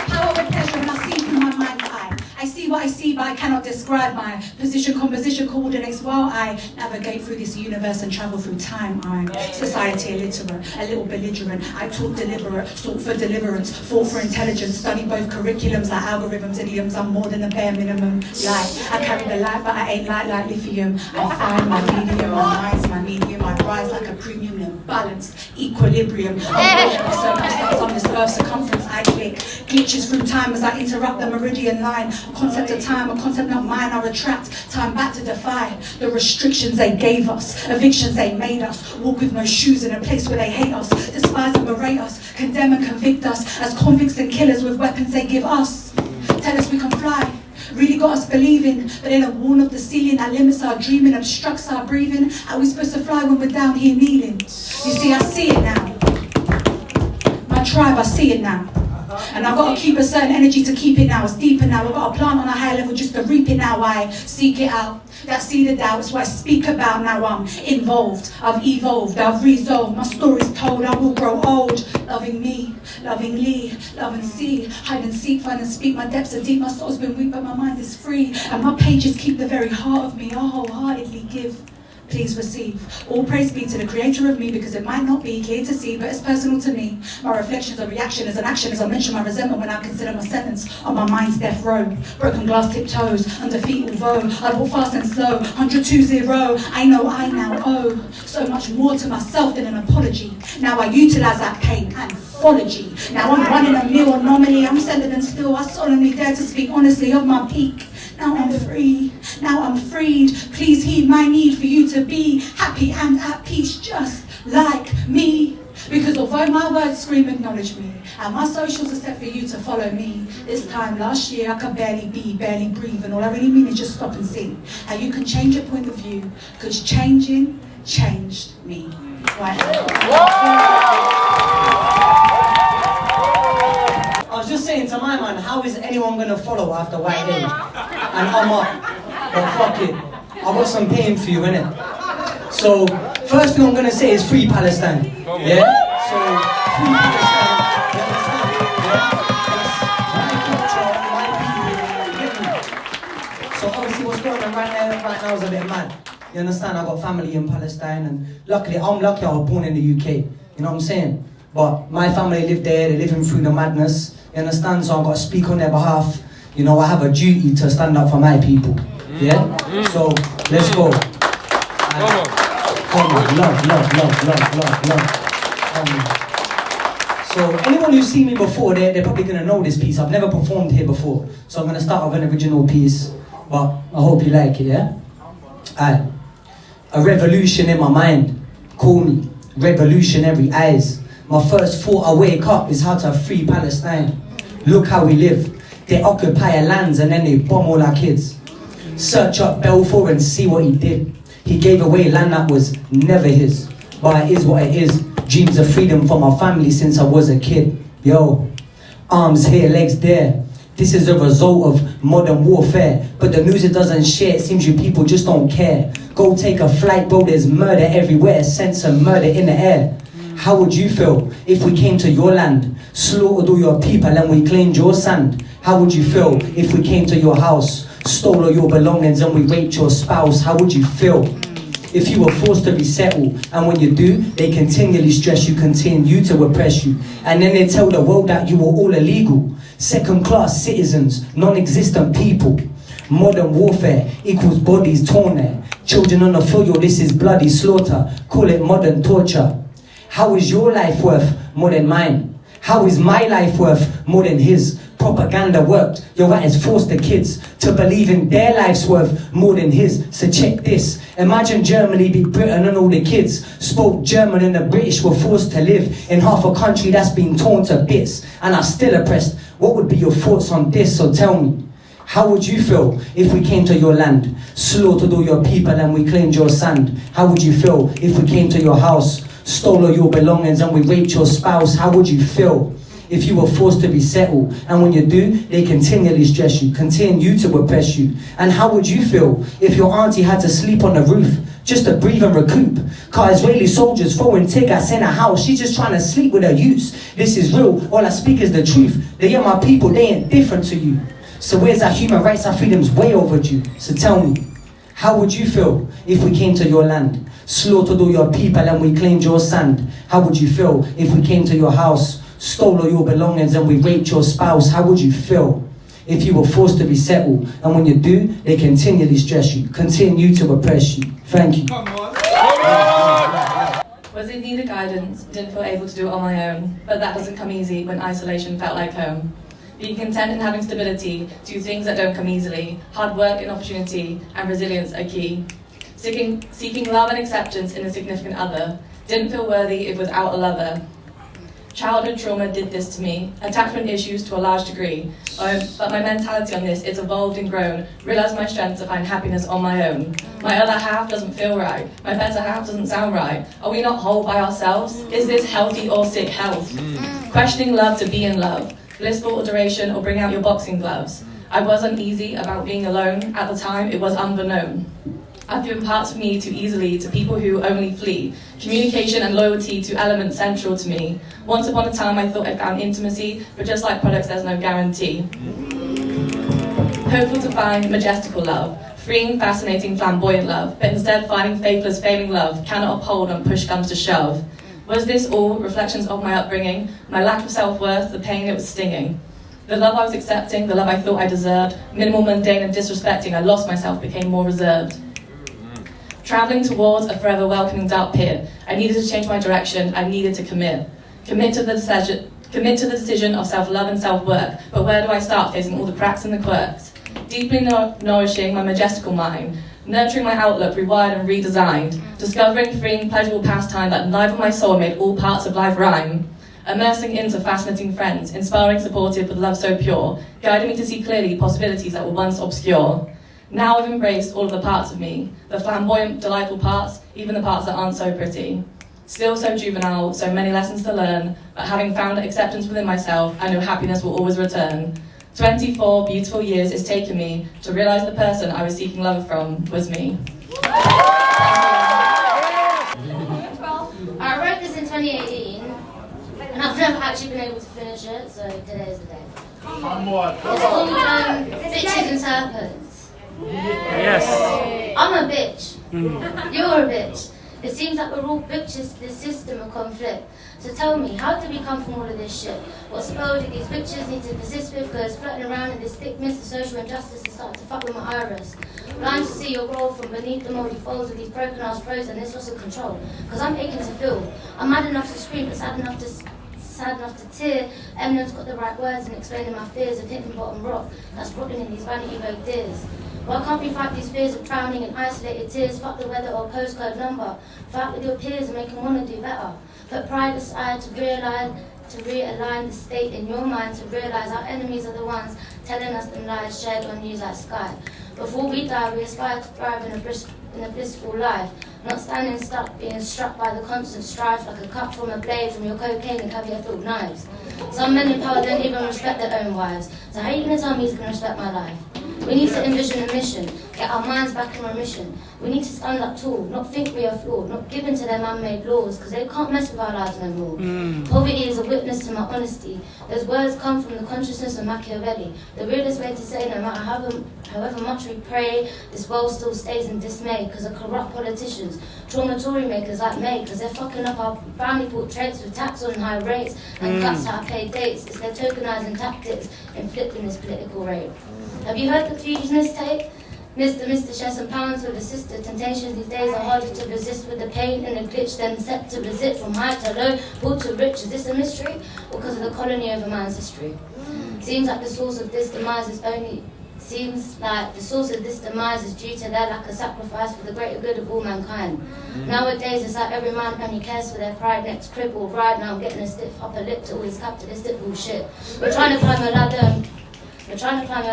Power with pleasure when I see through my mind's eye. I see what I see, but I cannot describe my position, composition, coordinates while I navigate through this universe and travel through time. I'm society illiterate, a little belligerent. I talk deliberate, sought for deliverance, fought for intelligence, study both curriculums like algorithms, idioms. I'm more than a bare minimum. Light, I carry the light, but I ain't light like lithium. I find my medium, my mind's my medium. I rise like a premium in balance, equilibrium. I'm walking the circumstance on this earth's circumference. I click, glitches through time as I interrupt the meridian line. A concept of time, a concept not mine. I retract time back to defy the restrictions they gave us, evictions they made us. Walk with no shoes in a place where they hate us, despise and berate us, condemn and convict us as convicts and killers with weapons they give us. Tell us we can fly. Really got us believing, but in a wall of the ceiling that limits our dreaming, obstructs our breathing. How we supposed to fly when we're down here kneeling? You see, I see it now. My tribe, I see it now. And I've got to keep a certain energy to keep it now. It's deeper now. I've got to plant on a higher level just to reap it now. I seek it out. That seed of doubt is what I speak about now. I'm involved. I've evolved. I've resolved. My story's told. I will grow old. Loving me, loving Lee, love and see, hide and seek, find and speak. My depths are deep. My soul's been weak, but my mind is free. And my pages keep the very heart of me. I'll wholeheartedly give. Please receive. All praise be to the creator of me, because it might not be clear to see, but it's personal to me. My reflection is a reaction, is an action, as I mention my resentment when I consider my sentence on my mind's death row. Broken glass tiptoes, undefeated although I walk fast and slow, 100-2-0. I know I now owe so much more to myself than an apology. Now I utilize that pain and apology. Now I'm running a new anomaly. I'm centered and still. I solemnly dare to speak honestly of my peak. Now I'm free, now I'm freed. Please heed my need for you to be happy and at peace just like me. Because although my words scream acknowledge me, and my socials are set for you to follow me, this time last year I could barely be, barely breathe, and all I really mean is just stop and see how you can change your point of view, because changing changed me. Right now. I was just saying to my man, how is anyone going to follow after YA? And I'm up, but fuck it. I've got some pain for you, innit? So, first thing I'm going to say is free Palestine. Yeah? So, free Palestine. So obviously what's going on right now is a bit mad. You understand? I got family in Palestine, and luckily, I'm lucky I was born in the UK. You know what I'm saying? But my family live there, they're living through the madness. You understand? So I've got to speak on their behalf. You know, I have a duty to stand up for my people. Yeah? So, let's go. Come on, love. So anyone who's seen me before, they're probably gonna know this piece. I've never performed here before, so I'm gonna start with an original piece, but I hope you like it, yeah? Aye. A revolution in my mind, call me revolutionary eyes. My first thought I wake up is how to free Palestine. Look how we live. They occupy our lands and then they bomb all our kids. Search up Balfour and see what he did. He gave away land that was never his, but it is what it is. Dreams of freedom for my family since I was a kid. Yo, arms here, legs there. This is a result of modern warfare, but the news it doesn't share. It seems you people just don't care. Go take a flight, bro, there's murder everywhere. Sense of murder in the air. How would you feel if we came to your land, slaughtered all your people and we claimed your sand? How would you feel if we came to your house, stole all your belongings and we raped your spouse? How would you feel if you were forced to resettle, and when you do, they continually stress you, continue to oppress you, and then they tell the world that you were all illegal, second-class citizens, non-existent people. Modern warfare equals bodies torn there, children on the floor, yo, this is bloody slaughter, call it modern torture. How is your life worth more than mine? How is my life worth more than his? Propaganda worked, yo, that has forced the kids to believe in their life's worth more than his. So check this, imagine Germany beat Britain and all the kids spoke German and the British were forced to live in half a country that's been torn to bits and are still oppressed. What would be your thoughts on this? So tell me, how would you feel if we came to your land, slaughtered all your people and we claimed your sand? How would you feel if we came to your house, stole all your belongings and we raped your spouse? How would you feel if you were forced to resettle, and when you do, they continually stress you, continue to oppress you? And how would you feel if your auntie had to sleep on the roof just to breathe and recoup? Cause Israeli soldiers throwing tear gas in her house, she's just trying to sleep with her youths. This is real, all I speak is the truth. They are my people, they ain't different to you. So where's our human rights, our freedom's way overdue. So tell me, how would you feel if we came to your land, slaughtered all your people and we claimed your sand? How would you feel if we came to your house, stole all your belongings and we raped your spouse? How would you feel if you were forced to resettle, and when you do, they continually stress you, continue to oppress you? Thank you. Was in need of guidance, didn't feel able to do it on my own, but that doesn't come easy when isolation felt like home. Being content in having stability, do things that don't come easily, hard work and opportunity, and resilience are key. Seeking love and acceptance in a significant other, didn't feel worthy if without a lover. Childhood trauma did this to me, attachment issues to a large degree, but my mentality on this, it's evolved and grown, realised my strength to find happiness on my own. My other half doesn't feel right, my better half doesn't sound right. Are we not whole by ourselves? Is this healthy or sick health? Questioning love to be in love, blissful duration or bring out your boxing gloves. I was uneasy about being alone, at the time it was unbeknown. I've given parts of me too easily to people who only flee. Communication and loyalty to elements central to me. Once upon a time I thought I found intimacy, but just like products there's no guarantee. Hopeful to find majestical love, freeing, fascinating, flamboyant love, but instead finding faithless, failing love, cannot uphold when push comes to shove. Was this all reflections of my upbringing, my lack of self-worth, the pain it was stinging? The love I was accepting, the love I thought I deserved, minimal, mundane and disrespecting, I lost myself, became more reserved. Travelling towards a forever welcoming dark pit, I needed to change my direction, I needed to commit. Commit to the decision of self-love and self-work, but where do I start facing all the cracks and the quirks? Deeply nourishing my majestical mind, nurturing my outlook, rewired and redesigned, discovering, freeing, pleasurable pastime that enlivened my soul, made all parts of life rhyme. Immersing into fascinating friends, inspiring, supportive, with love so pure, guiding me to see clearly possibilities that were once obscure. Now I've embraced all of the parts of me, the flamboyant, delightful parts, even the parts that aren't so pretty. Still so juvenile, so many lessons to learn, but having found acceptance within myself, I know happiness will always return. 24 beautiful years it's taken me to realise the person I was seeking love from was me. I wrote this in 2018, and I've never actually been able to finish it, so today is the day. It's called Bitches and Serpents. Yes. I'm a bitch. You're a bitch. It seems like we're all bitches to this system of conflict. So tell me, how did we come from all of this shit? What spell did these bitches need to persist with? Because floating around in this thick mist of social injustice and start to fuck with my iris. Blind to see your growth from beneath the mouldy folds of these broken ass pros and this loss of control. Because I'm aching to feel. I'm mad enough to scream, but sad enough to tear. Eminem's got the right words in explaining my fears of hitting bottom rock that's rotting in these vanity ideas. Why can't we fight these fears of drowning in isolated tears? Fuck the weather or postcode number. Fight with your peers and make them want to do better. Put pride aside to realign the state in your mind, to realise our enemies are the ones telling us them lies shared on news like Sky. Before we die, we aspire to thrive in a blissful life, not standing stuck, being struck by the constant strife like a cut from a blade from your cocaine and caviar-filled knives. Some men in power don't even respect their own wives, so how are you going to tell me he's going to respect my life? We need to envision a mission, get our minds back in remission. We need to stand up tall, not think we are flawed, not give in to their man-made laws, because they can't mess with our lives no more. Poverty is a witness to my honesty. Those words come from the consciousness of Machiavelli. The realest way to say, no matter however much we pray, this world still stays in dismay, because of corrupt politicians, trauma Tory makers like May, because they're fucking up our family portraits with tax on high rates and cuts to our paid dates. It's their tokenizing tactics inflicting this political rape. Have you heard the fusionist take? Mr. Chess and Pounds with a sister. Temptations these days are harder to resist with the pain and the glitch than set to resist from high to low, poor to rich. Is this a mystery? Or because of the colony over man's history? Seems like the source of this demise is due to their lack of sacrifice for the greater good of all mankind. Nowadays it's like every man only cares for their pride, next crib or ride. Now I'm getting a stiff upper lip to all this capitalistic bullshit. We're trying to climb a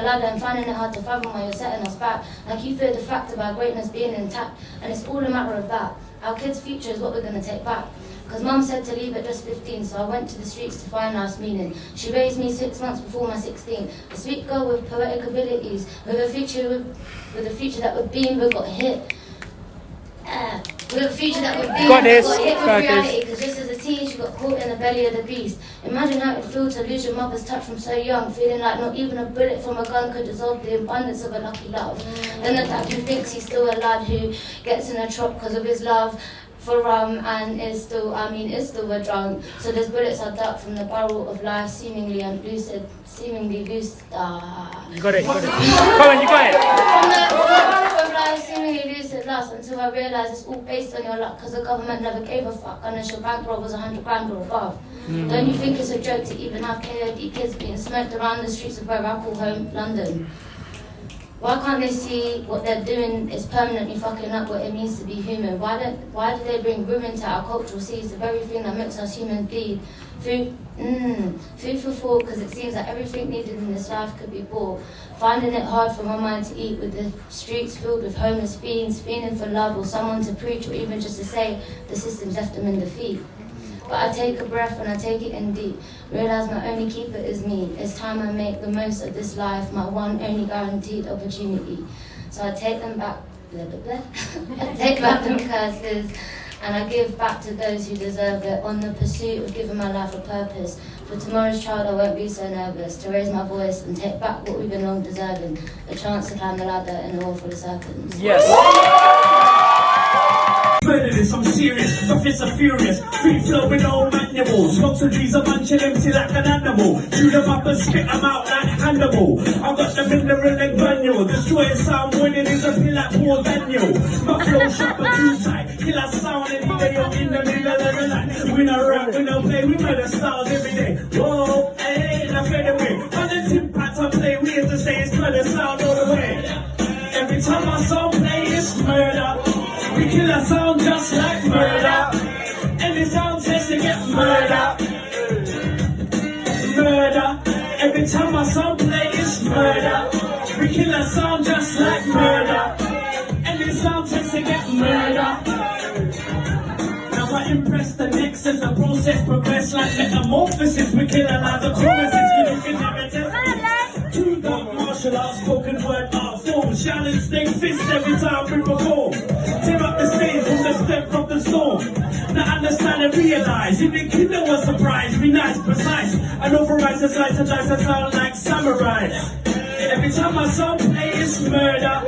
ladder and finding it hard to fathom while you're setting us back. Like you fear the fact of our greatness being intact, and it's all a matter of that. Our kids' future is what we're going to take back. Because Mum said to leave at just 15, so I went to the streets to find life's meaning. She raised me 6 months before my 16. A sweet girl with poetic abilities, with a future that would beam but got hit. With a future that would beam but got hit with reality. Because just as a teen, she got caught in the belly of the beast. Imagine how it feels to lose your mother's touch from so young, feeling like not even a bullet from a gun could dissolve the abundance of a lucky love. Then the dad who thinks he's still a lad who gets in a trot because of his love for rum and is still a drunk. So those bullets are ducked from the barrel of life, seemingly loose. You got it. Come on, you got it. From the barrel of life, seemingly loose at last, until I realised it's all based on your luck, because the government never gave a fuck unless your bankroll was 100 grand or above. Don't you think it's a joke to even have KOD kids being smoked around the streets of where I call home, London? Why can't they see what they're doing is permanently fucking up what it means to be human? Why do they bring ruin to our cultural seas, the very thing that makes us humans bleed? Food for thought, because it seems that everything needed in this life could be bought. Finding it hard for my mind to eat, with the streets filled with homeless fiends, fiending for love or someone to preach, or even just to say the system's left them in defeat. But I take a breath and I take it in deep. Realise my only keeper is me. It's time I make the most of this life, my one only guaranteed opportunity. So I take them back, I take back them curses, and I give back to those who deserve it, on the pursuit of giving my life a purpose. For tomorrow's child I won't be so nervous, to raise my voice and take back what we've been long deserving, a chance to climb the ladder in the war for the serpents. Yes! I'm serious, profits are furious. Free flow with no manual. Smoke some trees, a bunch of empty like an animal. Chew them up and spit them out like Hannibal. I've got the mineral and granule. Destroying sound winning is a pill like Paul Daniel. My flow sharp but too tight. Killer sound any day up in the middle of the night. We no rap, we no play, we murder styles every day. Whoa, hey, now fade away. On the tip pads I play, we have to say it's murder sound all the way. Every time my song play, it's murder. We kill a sound just like murder. Any sound says to get murder. Murder. Every time my song play, it's murder. We kill a sound just like murder. Any sound says to get murder. Now I impress the next as the process progress like metamorphosis. We kill another choruses. We look at narrative. Two dark martial arts, spoken word art forms. Challenge snake fist every time we perform. Tear up the stage from the step of the storm. Now understand and realize, if the kingdom was surprised, be nice, precise. I know for right to slice and dice, I sound like samurais. Every time my song play, it's murder.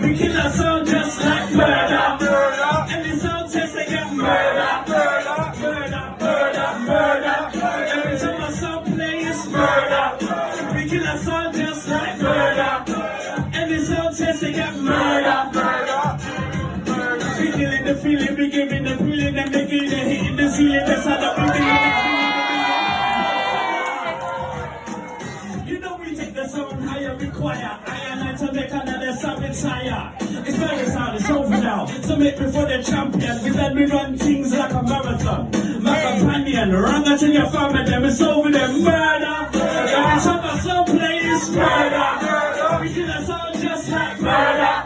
We kill our sound just like murder. And the sound says peeling and making the hitting the ceiling, that's how the you know we take the sound higher, require I to make another savage higher. It's very sound, it's over now. So make me for the champion. We let me run things like a marathon. My companion, run until your family, them it's over them. Murder, every time I saw play is murder. We kill a sound just like murder.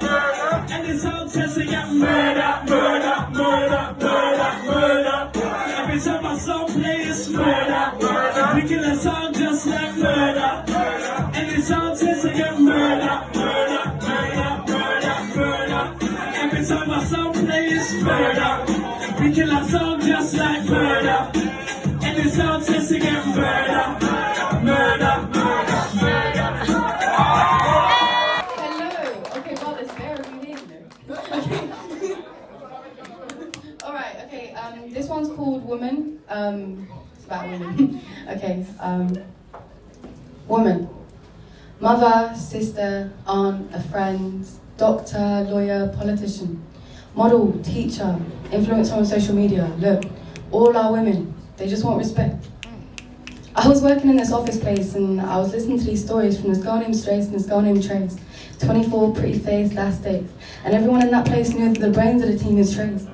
And the sound says they get murder, murder, murder, murder, murder. Every time I saw play is murder. We kill a sound just like murder. And the sound says they get murder, murder, murder, murder, murder. Every time I sound play is murder. We kill a sound just like murder. And the sound says they get murder, murder, murder, murder. Okay, well, it's very okay. Alright, okay, this one's called Woman. It's about women. Okay, woman. Mother, sister, aunt, a friend, doctor, lawyer, politician, model, teacher, influencer on social media. Look, all are women. They just want respect. I was working in this office place and I was listening to these stories from this girl named Trace and this girl named Trace. 24, pretty face, last days. And everyone in that place knew that the brains of the team is Trace.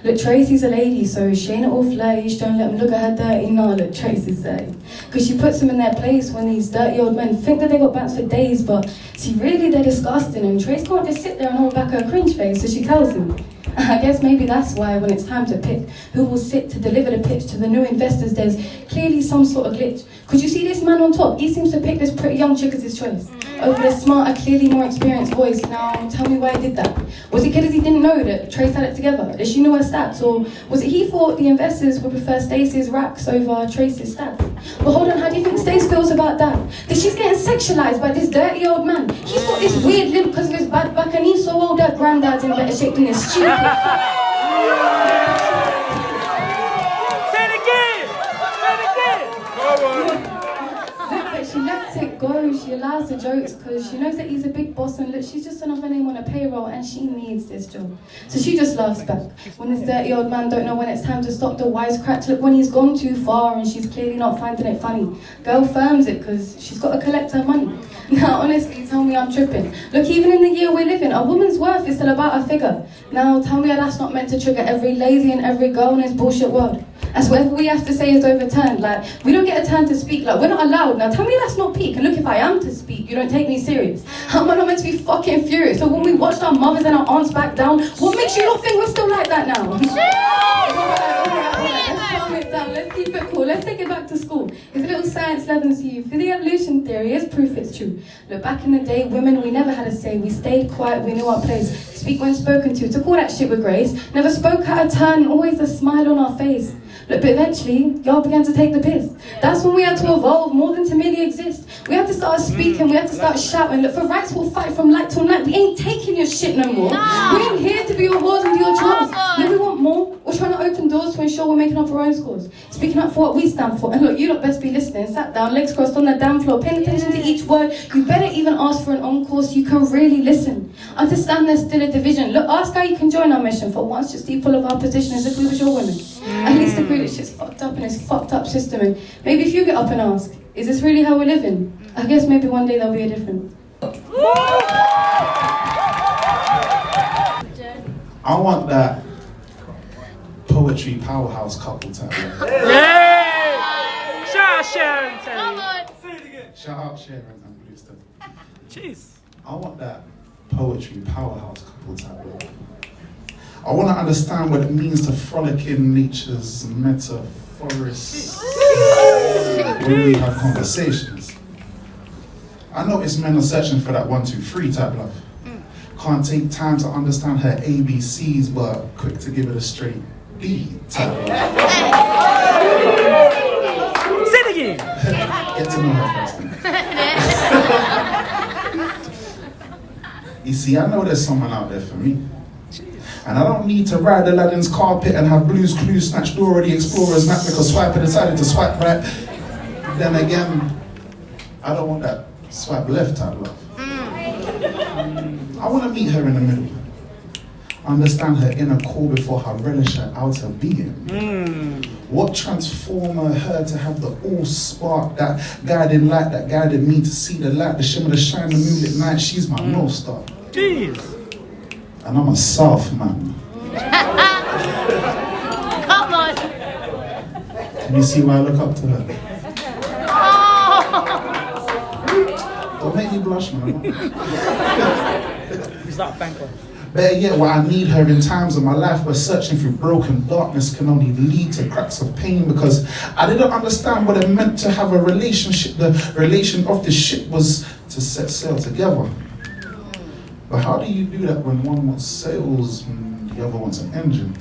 Look, Tracy's a lady, so she ain't all flirty. Don't let them look at her dirty. No, look, Tracy's dirty. Because she puts them in their place when these dirty old men think that they got backs for days, but see, really they're disgusting. And Trace can't just sit there and hold back her cringe face, so she tells them. I guess maybe that's why when it's time to pick who will sit to deliver the pitch to the new investors, there's clearly some sort of glitch. Because you see this man on top, he seems to pick this pretty young chick as his choice. Over the smarter, clearly more experienced voice. Now, tell me why he did that. Was it because he didn't know that Trace had it together? That she knew her stats? Or was it he thought the investors would prefer Stacey's racks over Trace's stats? But hold on, how do you think Stacey feels about that? That she's getting sexualized by this dirty old man. He's got this weird limp because of his bad back and he's so old that granddad's in better shape than his stupid. Say it again! Say it again! Look, but she lets it go, she allows the jokes because she knows that he's a big boss and look, she's just another name on a payroll and she needs this job. So she just laughs back. When this dirty old man don't know when it's time to stop the wisecracks, look when he's gone too far and she's clearly not finding it funny. Girl firms it because she's got to collect her money. Now honestly, tell me I'm tripping. Look, even in the year we're living, a woman's worth is still about a figure. Now tell me how that's not meant to trigger every lazy and every girl in this bullshit world. That's whatever we have to say is overturned. Like, we don't get a turn to speak. Like, we're not allowed. Now, tell me that's not peak. And look, if I am to speak, you don't take me serious. How am I not meant to be fucking furious? So when we watched our mothers and our aunts back down, what makes you not think we're still like that now? Alright. Let's calm it down. Let's keep it cool. Let's take it back to school. It's a little science lesson to you. For the evolution theory, is proof it's true. Look, back in the day, women, we never had a say. We stayed quiet. We knew our place. Speak when spoken to. Took all that shit with grace. Never spoke out of turn. Always a smile on our face. Look, but eventually, y'all began to take the piss. That's when we had to evolve more than to merely exist. We had to start speaking, we had to start shouting. Look, for rights we'll fight from light till night. We ain't taking your shit no more. We ain't here to be your whores and do your chores. No, we want more. We're trying to open doors to ensure we're making up our own scores. Speaking up for what we stand for. And look, you lot best be listening. Sat down, legs crossed on the damn floor, paying attention to each word. You better even ask for an encore so you can really listen. Understand there's still a division. Look, ask how you can join our mission. For once, just equal of our position as if we was your women. At least agree that shit's fucked up in this fucked up system. And maybe if you get up and ask, is this really how we're living? I guess maybe one day there'll be a difference. I want that poetry powerhouse couple to have. Yay! Shout out Sharon. Come on. Say it again. Shout out Sharon and Blues. Jeez. I want that poetry powerhouse couple to have. I want to understand what it means to frolic in nature's metaphorest when we have conversations. I notice men are searching for that 1, 2, 3 type love. Can't take time to understand her ABCs, but quick to give it a straight B type love. Say it again. Get to know her first. You see, I know there's someone out there for me. And I don't need to ride Aladdin's carpet and have Blue's Clues snatched Dora the Explorer's map because Swiper decided to swipe right. Then again, I don't want that swipe left type love. I want to meet her in the middle. Understand her inner core before her relish her outer being. What transformed her to have the all spark, that guiding light that guided me to see the light, the shimmer, the shine, the moonlit night. She's my North Star. Jeez. And I'm a South man. Come on. Can you see why I look up to her? Don't make me blush, man. Is that thank God? Better yet, what I need her in times of my life where searching through broken darkness can only lead to cracks of pain, because I didn't understand what it meant to have a relationship. The relation of this ship was to set sail together. But how do you do that when one wants sails and the other wants an engine?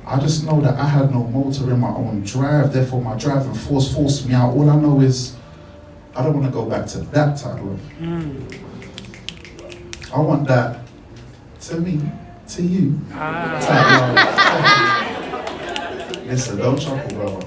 I just know that I had no motor in my own drive, therefore my driving force forced me out. All I know is I don't want to go back to that type of love. I want that to me, to you. Type love. Listen, don't chuckle, brother.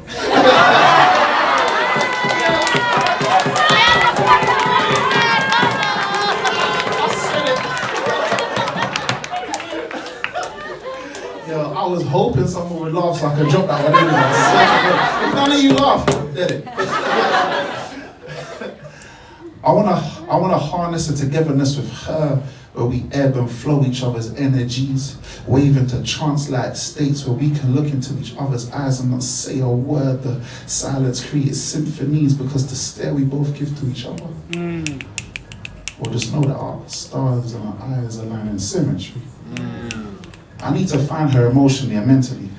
Yo, I was hoping someone would laugh so I could drop that one in there. If none of you laughed, did it? I wanna harness the togetherness with her, where we ebb and flow each other's energies, wave into trance-like states where we can look into each other's eyes and not say a word. The silence creates symphonies because the stare we both give to each other. Or just know that our stars and our eyes align in symmetry. I need to find her emotionally and mentally.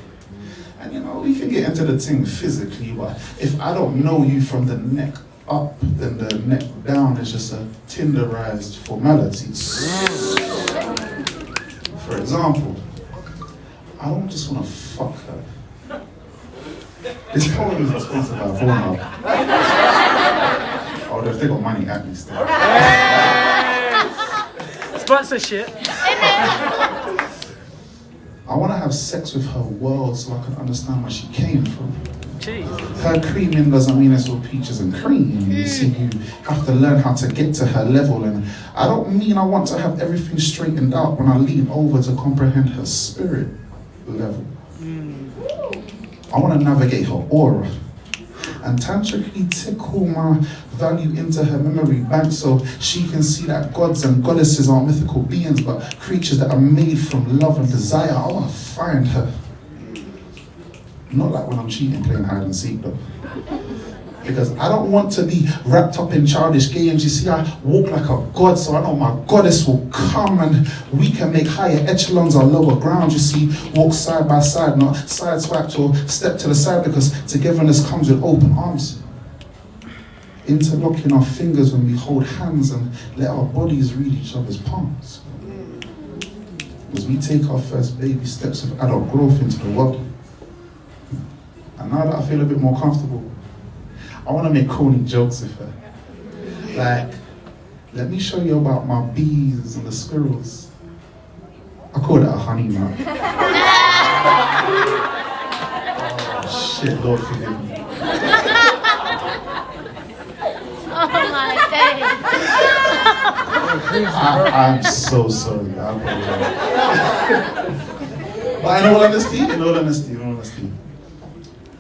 And you know, we can get into the thing physically, but if I don't know you from the neck up, then the neck down is just a tenderized formality. For example, I don't just want to fuck her. This poem is sponsored by Pornhub. Oh, if they got money at me still. Sponsorship. I want to have sex with her world so I can understand where she came from. Jeez. Her creaming doesn't mean it's all peaches and cream. You see, you have to learn how to get to her level, and I don't mean I want to have everything straightened out when I lean over to comprehend her spirit level. I want to navigate her aura and tantrically tickle my value into her memory bank so she can see that gods and goddesses aren't mythical beings but creatures that are made from love and desire. I want to find her. Not like when I'm cheating playing hide and seek though. Because I don't want to be wrapped up in childish games. You see, I walk like a god, so I know my goddess will come and we can make higher echelons or lower ground. You see, walk side by side, not sideswiped or step to the side, because togetherness comes with open arms. Interlocking our fingers when we hold hands and let our bodies read each other's palms. As we take our first baby steps of adult growth into the world. And now that I feel a bit more comfortable, I want to make corny jokes with her. Like, let me show you about my bees and the squirrels. I call that a honey nut. Oh shit, Lord forgive me. Oh my days. I'm so sorry, I apologize. But in all honesty,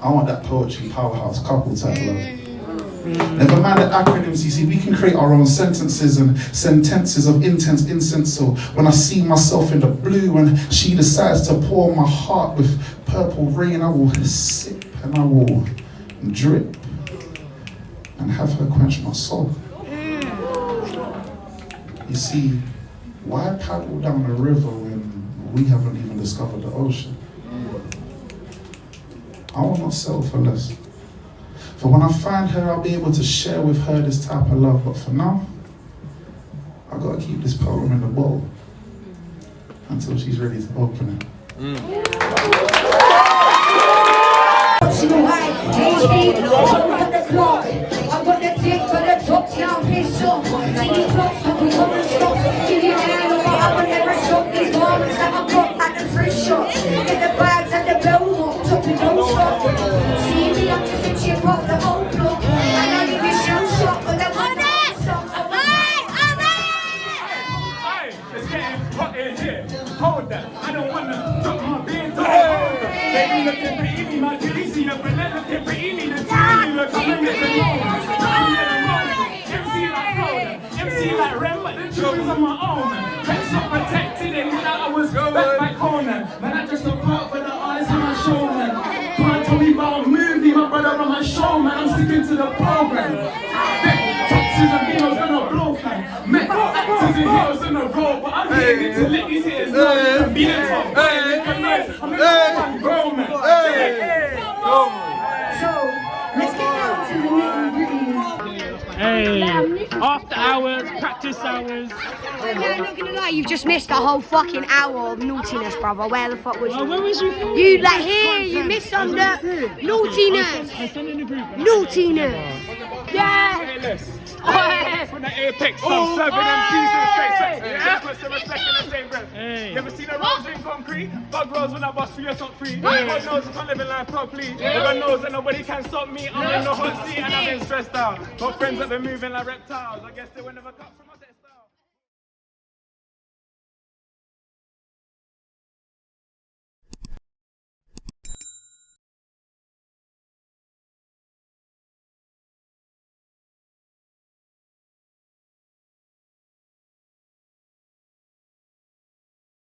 I want that poetry powerhouse couple type love. Never mind the acronyms, you see, we can create our own sentences and sentences of intense incense. So when I see myself in the blue and she decides to pour my heart with purple rain, I will sip and I will drip and have her quench my soul. You see, why paddle down the river when we haven't even discovered the ocean? I will not settle for less. For when I find her, I'll be able to share with her this type of love. But for now, I've got to keep this poem in the bowl until she's ready to open it. Baby looking pretty, me my kitty, see the banana looking pretty, me the titty look like MC like Florida, MC like Rem, but the truth is on my own. Rest so protected and now I was back by corner. Man, I just look out with the eyes on my shoulder. Can't tell me about a movie, my brother on my show, man. I'm sticking to the program. Texas and Bino's gonna blow, fam. Met actors and heroes in a row, but I'm here to let these hitters know I'm being top. I'm a grown man. So, let's get down to the nitty-gritty. Hey, after hours, practice hours. I'm not gonna lie, you've just missed a whole fucking hour of naughtiness, brother. Where the fuck was you? Where was you? You like here, you missed some the naughtiness. Naughtiness. Yeah. From the apex, I'm serving MCs in straight sex. Yeah, put some respect in the same breath. You ever seen a rose in concrete? Bug rolls when I bust for your top three. God knows I can't live in life properly. Everyone knows that nobody can stop me. I'm in the hot seat and I've been stressed out. Got friends that been moving like reptiles. I guess they will never cut from us.